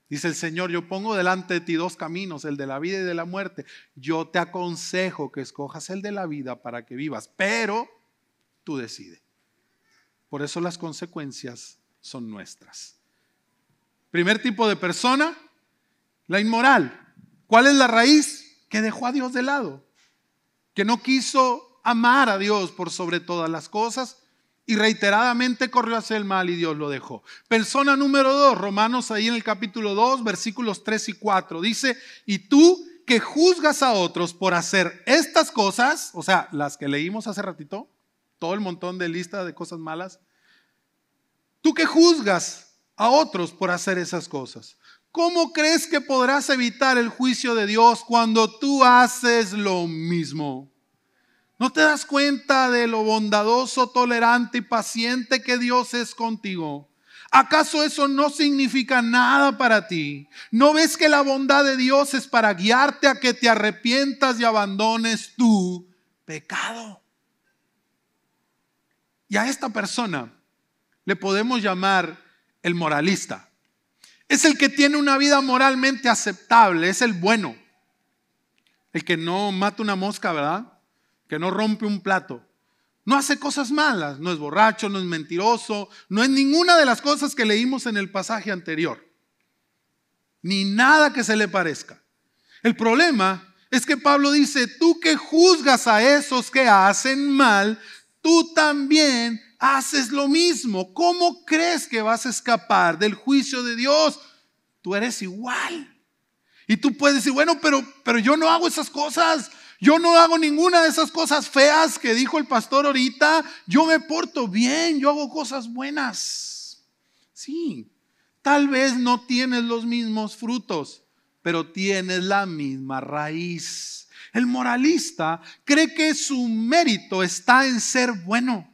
Dice el Señor, yo pongo delante de ti dos caminos, el de la vida y de la muerte. Yo te aconsejo que escojas el de la vida para que vivas, pero tú decides. Por eso las consecuencias son nuestras. Primer tipo de persona, la inmoral. ¿Cuál es la raíz? Que dejó a Dios de lado, que no quiso amar a Dios por sobre todas las cosas y reiteradamente corrió hacia el mal y Dios lo dejó. Persona número 2, Romanos ahí en el capítulo 2, versículos 3 y 4. Dice, y tú que juzgas a otros por hacer estas cosas, o sea, las que leímos hace ratito, todo el montón de lista de cosas malas. Tú que juzgas a otros por hacer esas cosas, ¿cómo crees que podrás evitar el juicio de Dios cuando tú haces lo mismo? ¿No te das cuenta de lo bondadoso, tolerante y paciente que Dios es contigo? ¿Acaso eso no significa nada para ti? ¿No ves que la bondad de Dios es para guiarte a que te arrepientas y abandones tu pecado? Y a esta persona le podemos llamar el moralista. Es el que tiene una vida moralmente aceptable, es el bueno. El que no mata una mosca, ¿verdad? Que no rompe un plato, no hace cosas malas, no es borracho, no es mentiroso, no es ninguna de las cosas que leímos en el pasaje anterior, ni nada que se le parezca. El problema es que Pablo dice, tú que juzgas a esos que hacen mal, tú también haces lo mismo. ¿Cómo crees que vas a escapar del juicio de Dios? Tú eres igual. Y tú puedes decir, bueno, pero yo no hago esas cosas. Yo no hago ninguna de esas cosas feas que dijo el pastor ahorita. Yo me porto bien, yo hago cosas buenas. Sí, tal vez no tienes los mismos frutos, pero tienes la misma raíz. El moralista cree que su mérito está en ser bueno.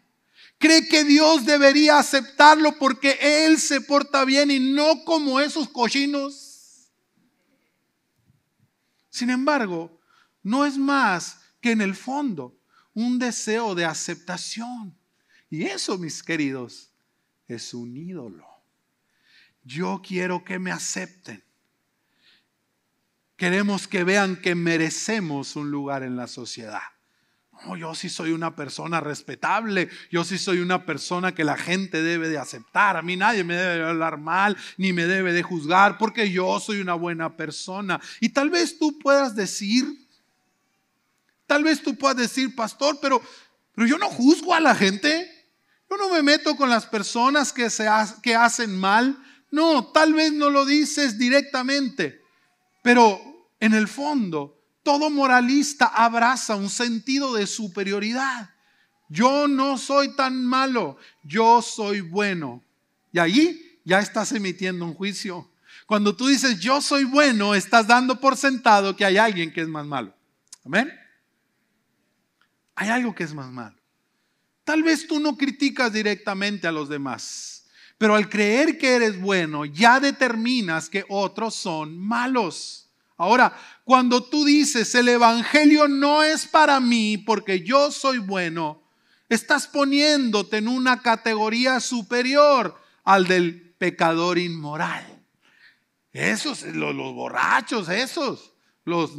Cree que Dios debería aceptarlo porque él se porta bien y no como esos cochinos. Sin embargo, no es más que en el fondo un deseo de aceptación. Y eso, mis queridos, es un ídolo. Yo quiero que me acepten. Queremos que vean que merecemos un lugar en la sociedad. No, yo sí soy una persona respetable, yo sí soy una persona que la gente debe de aceptar. A mí nadie me debe hablar mal, ni me debe de juzgar, porque yo soy una buena persona. Y tal vez tú puedas decir, pastor, pero yo no juzgo a la gente. Yo no me meto con las personas que hacen mal. No, tal vez no lo dices directamente, pero en el fondo, todo moralista abraza un sentido de superioridad. Yo no soy tan malo, yo soy bueno. Y allí ya estás emitiendo un juicio. Cuando tú dices yo soy bueno, estás dando por sentado que hay alguien que es más malo. Amén. Hay algo que es más malo. Tal vez tú no criticas directamente a los demás, pero al creer que eres bueno, ya determinas que otros son malos. Ahora, cuando tú dices el evangelio no es para mí porque yo soy bueno, estás poniéndote en una categoría superior al del pecador inmoral. Esos, los borrachos, esos, los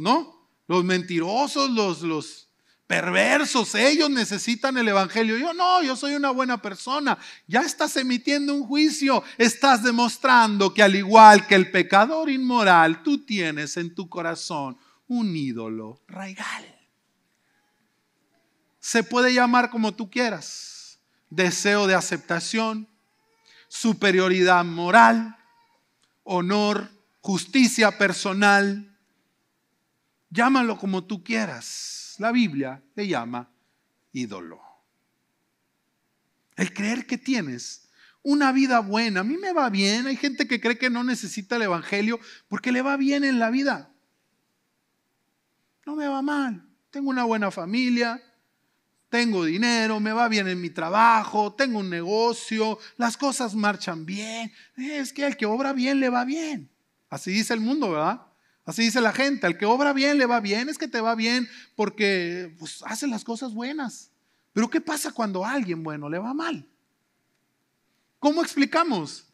mentirosos, los perversos, ellos necesitan el evangelio. Yo soy una buena persona. Ya estás emitiendo un juicio. Estás demostrando que al igual que el pecador inmoral, tú tienes en tu corazón un ídolo raigal. Se puede llamar como tú quieras: deseo de aceptación, superioridad moral, honor, justicia personal. Llámalo como tú quieras. La Biblia le llama ídolo. El creer que tienes una vida buena. A mí me va bien. Hay gente que cree que no necesita el evangelio porque le va bien en la vida. No me va mal. tengo una buena familia, tengo dinero, me va bien en mi trabajo, tengo un negocio, las cosas marchan bien. Es que al que obra bien le va bien. Así dice el mundo, ¿verdad? Así dice la gente, al que obra bien le va bien. Es que te va bien porque pues, hace las cosas buenas. Pero ¿qué pasa cuando a alguien bueno le va mal? ¿Cómo explicamos?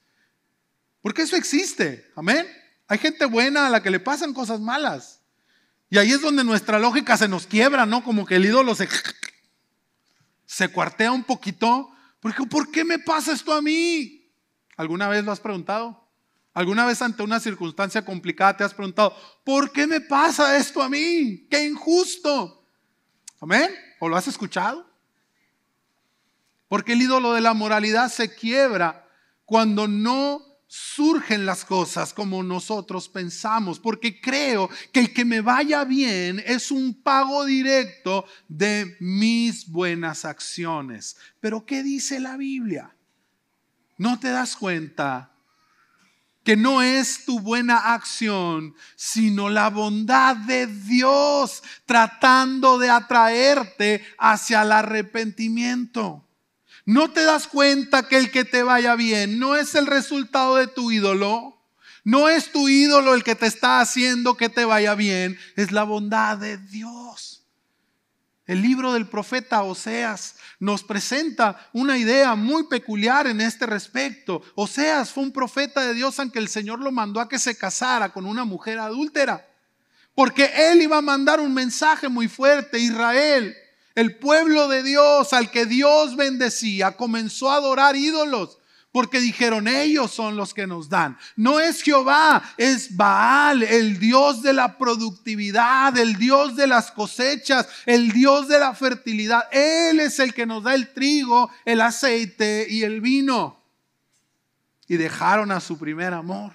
Porque eso existe, amén. Hay gente buena a la que le pasan cosas malas. Y ahí es donde nuestra lógica se nos quiebra, ¿no? Como que el ídolo se cuartea un poquito. Porque ¿por qué me pasa esto a mí? ¿Alguna vez lo has preguntado? ¿Alguna vez ante una circunstancia complicada te has preguntado, ¿por qué me pasa esto a mí? ¡Qué injusto! ¿Amén? ¿O lo has escuchado? Porque el ídolo de la moralidad se quiebra cuando no surgen las cosas como nosotros pensamos. Porque creo que el que me vaya bien es un pago directo de mis buenas acciones. Pero ¿qué dice la Biblia? ¿No te das cuenta que no es tu buena acción, sino la bondad de Dios tratando de atraerte hacia el arrepentimiento? ¿No te das cuenta que el que te vaya bien no es el resultado de tu ídolo? No es tu ídolo el que te está haciendo que te vaya bien, es la bondad de Dios. El libro del profeta Oseas nos presenta una idea muy peculiar en este respecto. Oseas fue un profeta de Dios aunque el Señor lo mandó a que se casara con una mujer adúltera. Porque él iba a mandar un mensaje muy fuerte. Israel, el pueblo de Dios al que Dios bendecía, comenzó a adorar ídolos. Porque dijeron, ellos son los que nos dan. No es Jehová, es Baal, el Dios de la productividad, el Dios de las cosechas, el Dios de la fertilidad. Él es el que nos da el trigo, el aceite y el vino. Y dejaron a su primer amor.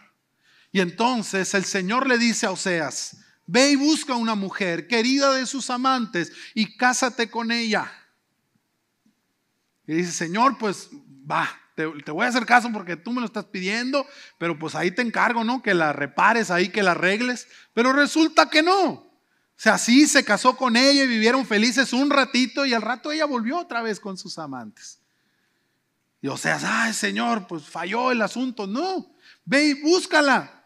Y entonces el Señor le dice a Oseas, ve y busca una mujer querida de sus amantes y cásate con ella. Y dice, Señor, pues va. Te voy a hacer caso porque tú me lo estás pidiendo, pero pues ahí te encargo, ¿no? Que la repares ahí, que la arregles. Pero resulta que no. O sea, sí se casó con ella y vivieron felices un ratito y al rato ella volvió otra vez con sus amantes. Y o sea, ay Señor, pues falló el asunto. No, ve y búscala.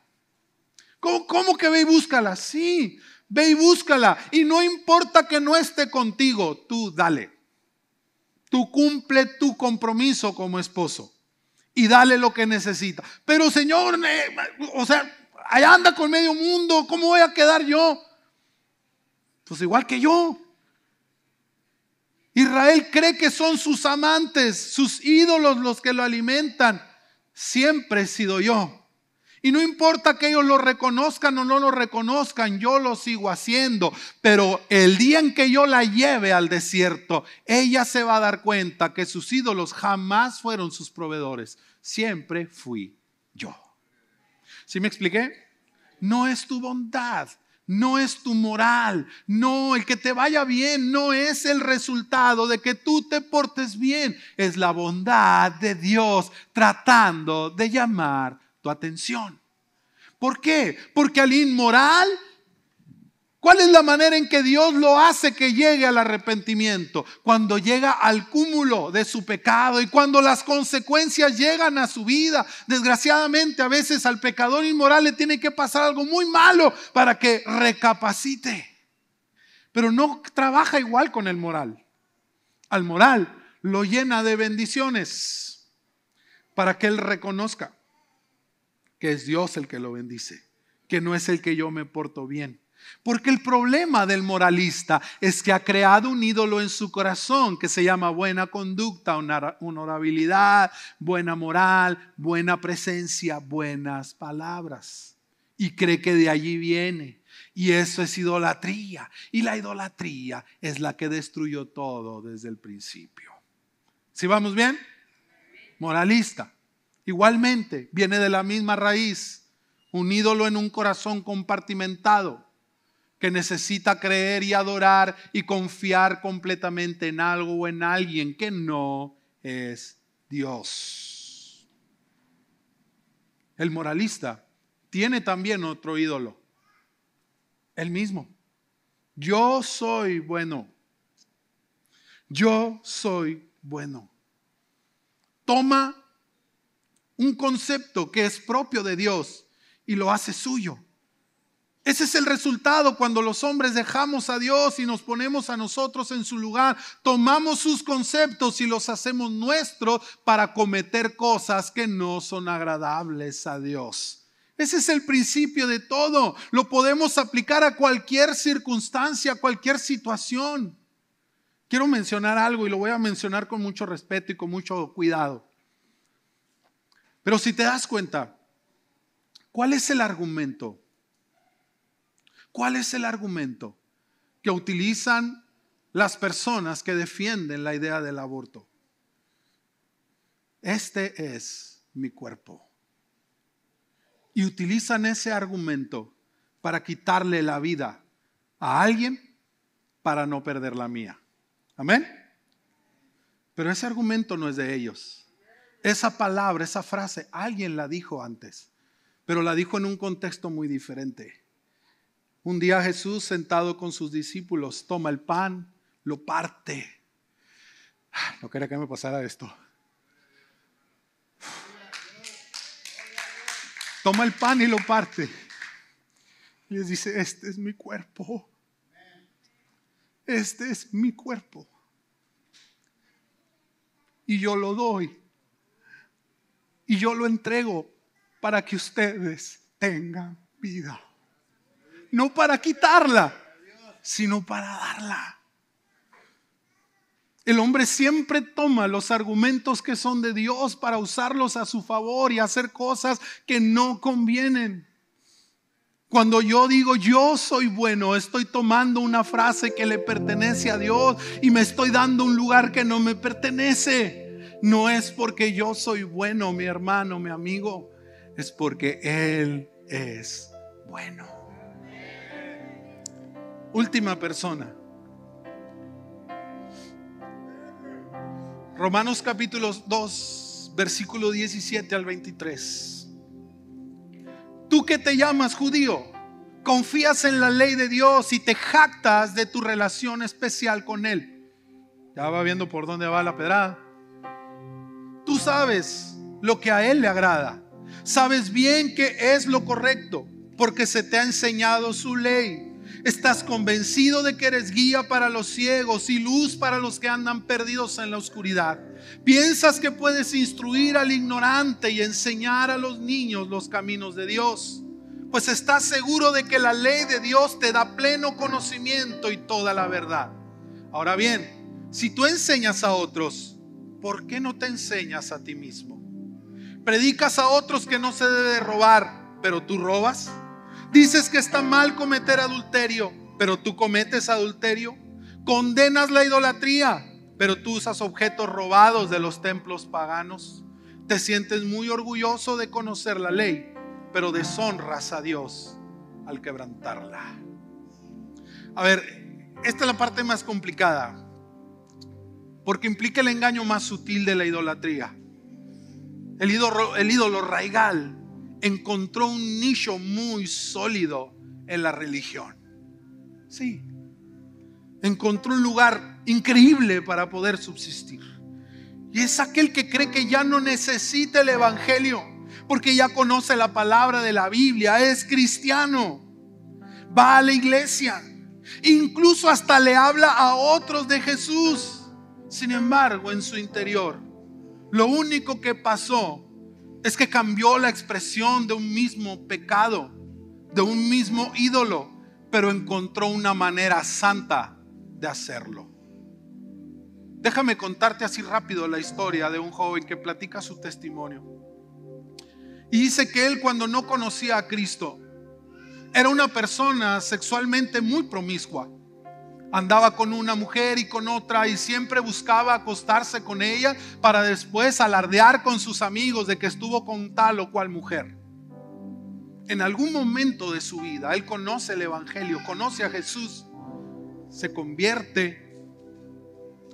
¿Cómo que ve y búscala? Sí, ve y búscala. Y no importa que no esté contigo, tú dale. Tú cumple tu compromiso como esposo y dale lo que necesita. Pero Señor, o sea, allá anda con medio mundo, ¿cómo voy a quedar yo? Pues igual que yo. Israel cree que son sus amantes, sus ídolos los que lo alimentan. Siempre he sido yo. Y no importa que ellos lo reconozcan o no lo reconozcan, yo lo sigo haciendo. Pero el día en que yo la lleve al desierto, ella se va a dar cuenta que sus ídolos jamás fueron sus proveedores. Siempre fui yo. ¿Sí me expliqué? No es tu bondad, no es tu moral, no, el que te vaya bien no es el resultado de que tú te portes bien. Es la bondad de Dios tratando de llamar tu atención. ¿Por qué? Porque al inmoral, ¿cuál es la manera en que Dios lo hace que llegue al arrepentimiento? Cuando llega al cúmulo de su pecado y cuando las consecuencias llegan a su vida. Desgraciadamente a veces al pecador inmoral le tiene que pasar algo muy malo para que recapacite. Pero no trabaja igual con el moral. Al moral lo llena de bendiciones para que él reconozca que es Dios el que lo bendice, que no es el que yo me porto bien. Porque el problema del moralista es que ha creado un ídolo en su corazón que se llama buena conducta, honorabilidad, buena moral, buena presencia, buenas palabras. Y cree que de allí viene. Y eso es idolatría. Y la idolatría es la que destruyó todo desde el principio. ¿Sí vamos bien? Moralista. Igualmente, viene de la misma raíz, un ídolo en un corazón compartimentado que necesita creer y adorar y confiar completamente en algo o en alguien que no es Dios. El moralista tiene también otro ídolo, él mismo. Yo soy bueno. Yo soy bueno. Toma un concepto que es propio de Dios y lo hace suyo. Ese es el resultado cuando los hombres dejamos a Dios y nos ponemos a nosotros en su lugar. Tomamos sus conceptos y los hacemos nuestros para cometer cosas que no son agradables a Dios. Ese es el principio de todo. Lo podemos aplicar a cualquier circunstancia, a cualquier situación. Quiero mencionar algo y lo voy a mencionar con mucho respeto y con mucho cuidado. Pero si te das cuenta, ¿cuál es el argumento? ¿Cuál es el argumento que utilizan las personas que defienden la idea del aborto? Este es mi cuerpo. Y utilizan ese argumento para quitarle la vida a alguien para no perder la mía. ¿Amén? Pero ese argumento no es de ellos. Esa palabra, esa frase, alguien la dijo antes, pero la dijo en un contexto muy diferente. Un día Jesús, sentado con sus discípulos, toma el pan, lo parte. No quería que me pasara esto. Toma el pan y lo parte. Y les dice, este es mi cuerpo. Este es mi cuerpo. Y yo lo doy. Y yo lo entrego para que ustedes tengan vida. No para quitarla, sino para darla. El hombre siempre toma los argumentos que son de Dios para usarlos a su favor y hacer cosas que no convienen. Cuando yo digo yo soy bueno, estoy tomando una frase que le pertenece a Dios y me estoy dando un lugar que no me pertenece. No es porque yo soy bueno, mi hermano, mi amigo, es porque Él es bueno. Última persona. Romanos capítulo 2, versículo 17 al 23. Tú que te llamas judío, confías en la ley de Dios y te jactas de tu relación especial con Él. Ya va viendo por dónde va la pedrada. Tú sabes lo que a Él le agrada. Sabes bien que es lo correcto, porque se te ha enseñado su ley. Estás convencido de que eres guía para los ciegos y luz para los que andan perdidos en la oscuridad. Piensas que puedes instruir al ignorante y enseñar a los niños los caminos de Dios. Pues estás seguro de que la ley de Dios te da pleno conocimiento y toda la verdad. Ahora bien, si tú enseñas a otros, ¿por qué no te enseñas a ti mismo? Predicas a otros que no se debe robar, pero tú robas. Dices que está mal cometer adulterio, pero tú cometes adulterio. Condenas la idolatría, pero tú usas objetos robados de los templos paganos. Te sientes muy orgulloso de conocer la ley, pero deshonras a Dios al quebrantarla. A ver, esta es la parte más complicada, porque implica el engaño más sutil de la idolatría. El ídolo raigal encontró un nicho muy sólido en la religión. Sí, encontró un lugar increíble para poder subsistir. Y es aquel que cree que ya no necesita el evangelio, porque ya conoce la palabra de la Biblia, es cristiano, va a la iglesia, incluso hasta le habla a otros de Jesús. Sin embargo, en su interior, lo único que pasó es que cambió la expresión de un mismo pecado, de un mismo ídolo, pero encontró una manera santa de hacerlo. Déjame contarte así rápido la historia de un joven que platica su testimonio. Y dice que él, cuando no conocía a Cristo, era una persona sexualmente muy promiscua. Andaba con una mujer y con otra y siempre buscaba acostarse con ella para después alardear con sus amigos de que estuvo con tal o cual mujer. En algún momento de su vida él conoce el evangelio, conoce a Jesús, se convierte,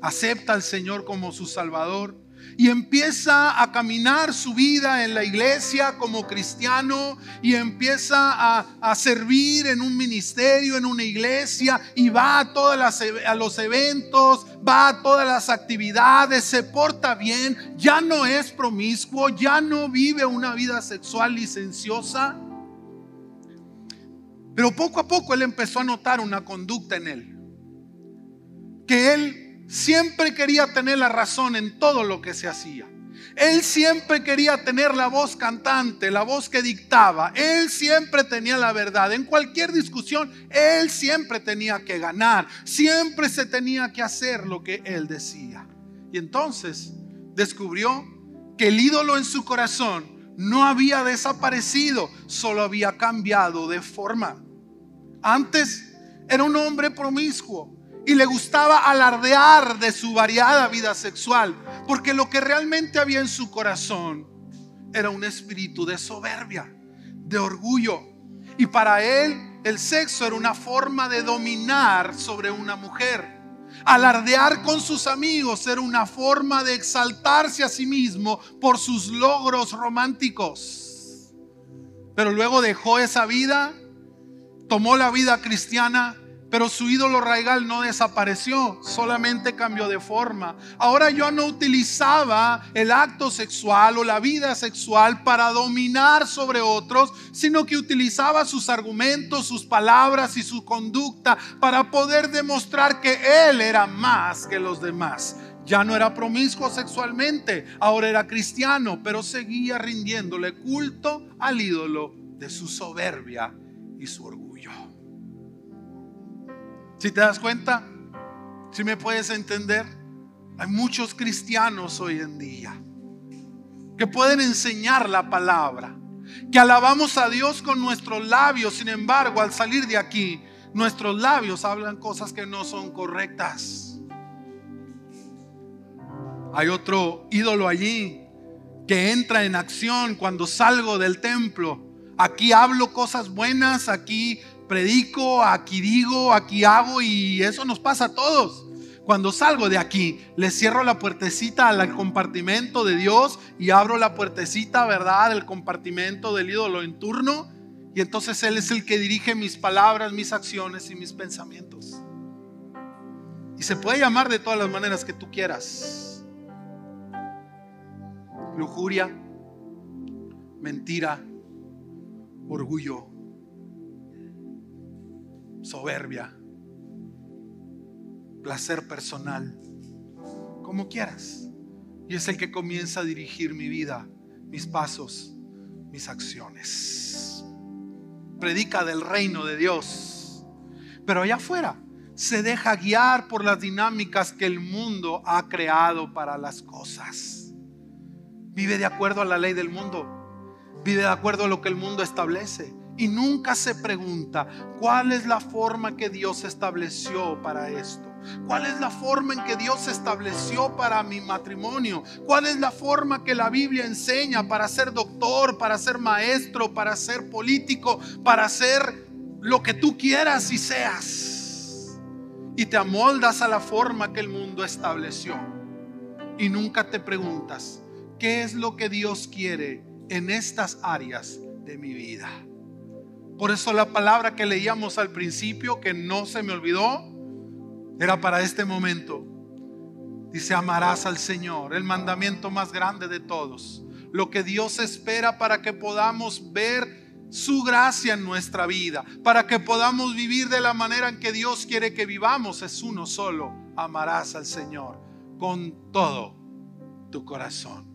acepta al Señor como su Salvador, y empieza a caminar su vida en la iglesia como cristiano y empieza a servir en un ministerio, en una iglesia, y va a los eventos, va a todas las actividades, se porta bien, ya no es promiscuo, ya no vive una vida sexual licenciosa. Pero poco a poco él empezó a notar una conducta en él, que él siempre quería tener la razón en todo lo que se hacía. Él siempre quería tener la voz cantante, la voz que dictaba. Él siempre tenía la verdad. En cualquier discusión, él siempre tenía que ganar. Siempre se tenía que hacer lo que él decía. Y entonces descubrió que el ídolo en su corazón no había desaparecido, solo había cambiado de forma. Antes era un hombre promiscuo y le gustaba alardear de su variada vida sexual, porque lo que realmente había en su corazón era un espíritu de soberbia, de orgullo. Y para él el sexo era una forma de dominar sobre una mujer. Alardear con sus amigos era una forma de exaltarse a sí mismo por sus logros románticos. Pero luego dejó esa vida, tomó la vida cristiana, pero su ídolo raigal no desapareció, solamente cambió de forma. Ahora yo no utilizaba el acto sexual o la vida sexual para dominar sobre otros, sino que utilizaba sus argumentos, sus palabras y su conducta para poder demostrar que él era más que los demás. Ya no era promiscuo sexualmente, ahora era cristiano, pero seguía rindiéndole culto al ídolo de su soberbia y su orgullo. Si te das cuenta, si me puedes entender, hay muchos cristianos hoy en día que pueden enseñar la palabra, que alabamos a Dios con nuestros labios. Sin embargo, al salir de aquí, nuestros labios hablan cosas que no son correctas. Hay otro ídolo allí que entra en acción cuando salgo del templo. Aquí hablo cosas buenas, aquí predico, aquí digo, aquí hago, y eso nos pasa a todos. Cuando salgo de aquí, le cierro la puertecita al compartimento de Dios y abro la puertecita, ¿verdad?, del compartimento del ídolo en turno, y entonces Él es el que dirige mis palabras, mis acciones y mis pensamientos. Y se puede llamar de todas las maneras que tú quieras: lujuria, mentira, orgullo, soberbia, placer personal, como quieras. Y es el que comienza a dirigir mi vida, mis pasos, mis acciones. Predica del reino de Dios, pero allá afuera se deja guiar por las dinámicas que el mundo ha creado para las cosas. Vive de acuerdo a la ley del mundo, vive de acuerdo a lo que el mundo establece, y nunca se pregunta cuál es la forma que Dios estableció para esto. ¿Cuál es la forma en que Dios estableció para mi matrimonio? ¿Cuál es la forma que la Biblia enseña para ser doctor, para ser maestro, para ser político, para ser lo que tú quieras y seas? Y te amoldas a la forma que el mundo estableció. Y nunca te preguntas, ¿qué es lo que Dios quiere en estas áreas de mi vida? Por eso la palabra que leíamos al principio, que no se me olvidó, era para este momento. Dice: amarás al Señor, el mandamiento más grande de todos. Lo que Dios espera para que podamos ver su gracia en nuestra vida, para que podamos vivir de la manera en que Dios quiere que vivamos, es uno solo: amarás al Señor con todo tu corazón,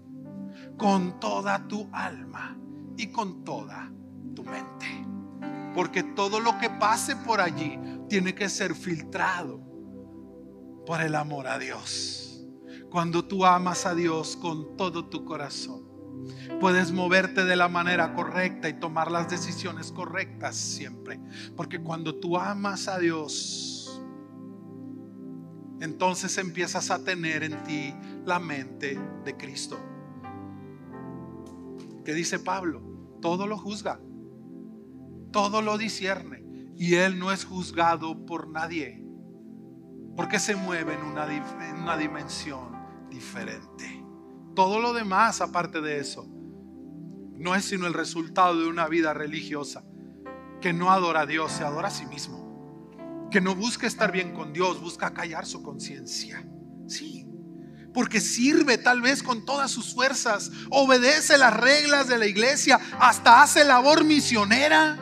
con toda tu alma y con toda tu mente. Porque todo lo que pase por allí tiene que ser filtrado por el amor a Dios. Cuando tú amas a Dios con todo tu corazón, puedes moverte de la manera correcta y tomar las decisiones correctas siempre. Porque cuando tú amas a Dios, entonces empiezas a tener en ti la mente de Cristo. ¿Qué dice Pablo? Todo lo juzga, todo lo discierne, y Él no es juzgado por nadie, porque se mueve en una dimensión diferente. Todo lo demás, aparte de eso, no es sino el resultado de una vida religiosa que no adora a Dios, se adora a sí mismo, que no busca estar bien con Dios, busca callar su conciencia. Sí, porque sirve tal vez con todas sus fuerzas, obedece las reglas de la iglesia, hasta hace labor misionera,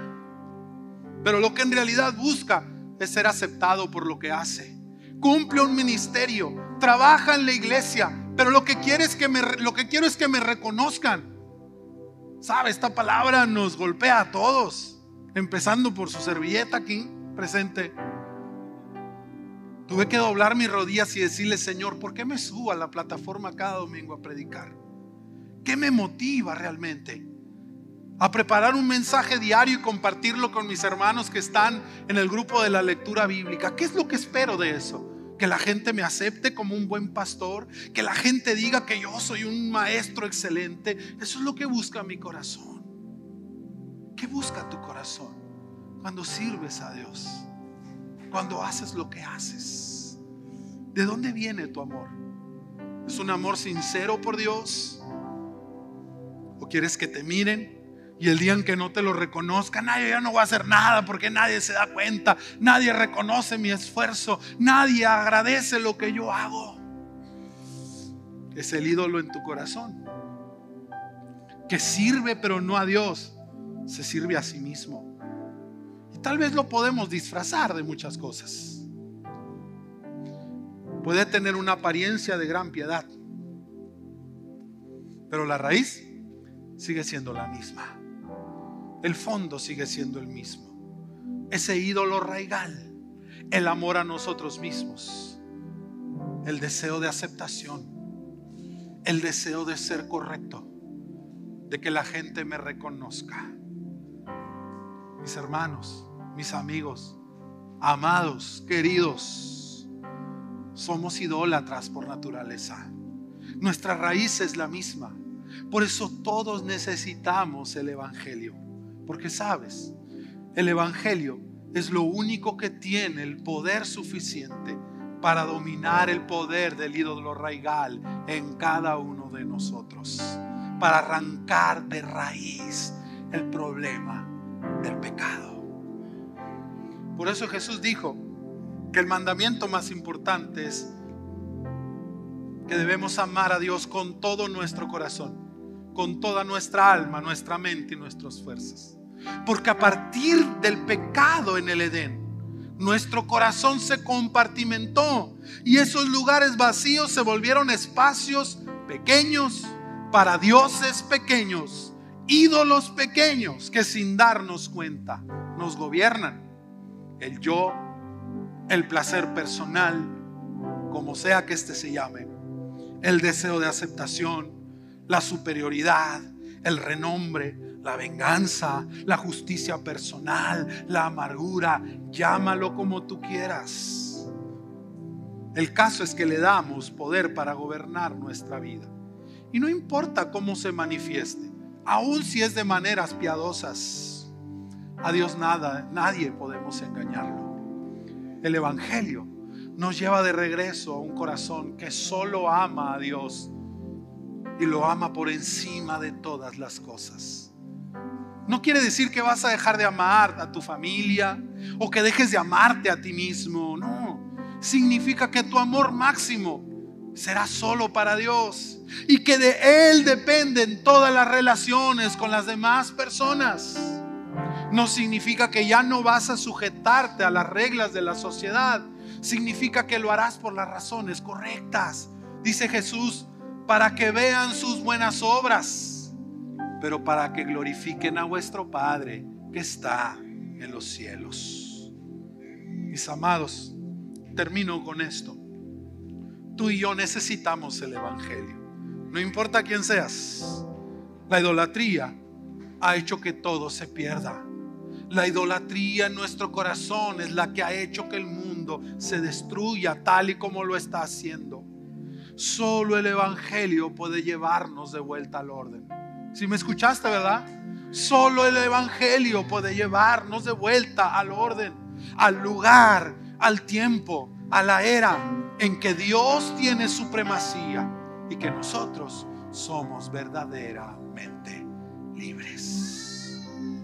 pero lo que en realidad busca es ser aceptado por lo que hace. Cumple un ministerio, trabaja en la iglesia, pero lo que quiero es que me reconozcan. ¿Sabe? Esta palabra nos golpea a todos, empezando por su servilleta aquí presente. Tuve que doblar mis rodillas y decirle: Señor, ¿por qué me subo a la plataforma cada domingo a predicar? ¿Qué me motiva realmente a preparar un mensaje diario y compartirlo con mis hermanos que están en el grupo de la lectura bíblica? ¿Qué es lo que espero de eso? Que la gente me acepte como un buen pastor, que la gente diga que yo soy un maestro excelente. Eso es lo que busca mi corazón. ¿Qué busca tu corazón cuando sirves a Dios? Cuando haces lo que haces. ¿De dónde viene tu amor? ¿Es un amor sincero por Dios? ¿O quieres que te miren y el día en que no te lo reconozcan, yo ya no voy a hacer nada porque nadie se da cuenta, nadie reconoce mi esfuerzo, nadie agradece lo que yo hago? Es el ídolo en tu corazón, que sirve pero no a Dios, se sirve a sí mismo. Y tal vez lo podemos disfrazar de muchas cosas. Puede tener una apariencia de gran piedad, pero la raíz sigue siendo la misma. El fondo sigue siendo el mismo. Ese ídolo raigal, el amor a nosotros mismos, el deseo de aceptación, el deseo de ser correcto, de que la gente me reconozca. Mis hermanos, mis amigos, amados, queridos, somos idólatras por naturaleza. Nuestra raíz es la misma. Por eso todos necesitamos el evangelio. Porque sabes, el evangelio es lo único que tiene el poder suficiente para dominar el poder del ídolo raigal en cada uno de nosotros, para arrancar de raíz el problema del pecado. Por eso Jesús dijo que el mandamiento más importante es que debemos amar a Dios con todo nuestro corazón, con toda nuestra alma, nuestra mente y nuestras fuerzas. Porque a partir del pecado en el Edén, nuestro corazón se compartimentó y esos lugares vacíos se volvieron espacios pequeños para dioses pequeños, ídolos pequeños que sin darnos cuenta nos gobiernan. El yo, el placer personal, como sea que se llame, el deseo de aceptación, la superioridad, el renombre, la venganza, la justicia personal, la amargura, llámalo como tú quieras. El caso es que le damos poder para gobernar nuestra vida. Y no importa cómo se manifieste, aun si es de maneras piadosas, a Dios nadie podemos engañarlo. El evangelio nos lleva de regreso a un corazón que solo ama a Dios y lo ama por encima de todas las cosas. No quiere decir que vas a dejar de amar a tu familia o que dejes de amarte a ti mismo. No, significa que tu amor máximo será solo para Dios y que de Él dependen todas las relaciones con las demás personas. No significa que ya no vas a sujetarte a las reglas de la sociedad. Significa que lo harás por las razones correctas. Dice Jesús: para que vean sus buenas obras, pero para que glorifiquen a vuestro Padre que está en los cielos. Mis amados, termino con esto. Tú y yo necesitamos el evangelio. No importa quién seas. La idolatría ha hecho que todo se pierda. La idolatría en nuestro corazón es la que ha hecho que el mundo se destruya tal y como lo está haciendo. Solo el evangelio puede llevarnos de vuelta al orden. Si me escuchaste, ¿verdad? Solo el evangelio puede llevarnos de vuelta al orden, al lugar, al tiempo, a la era en que Dios tiene supremacía y que nosotros somos verdaderamente libres.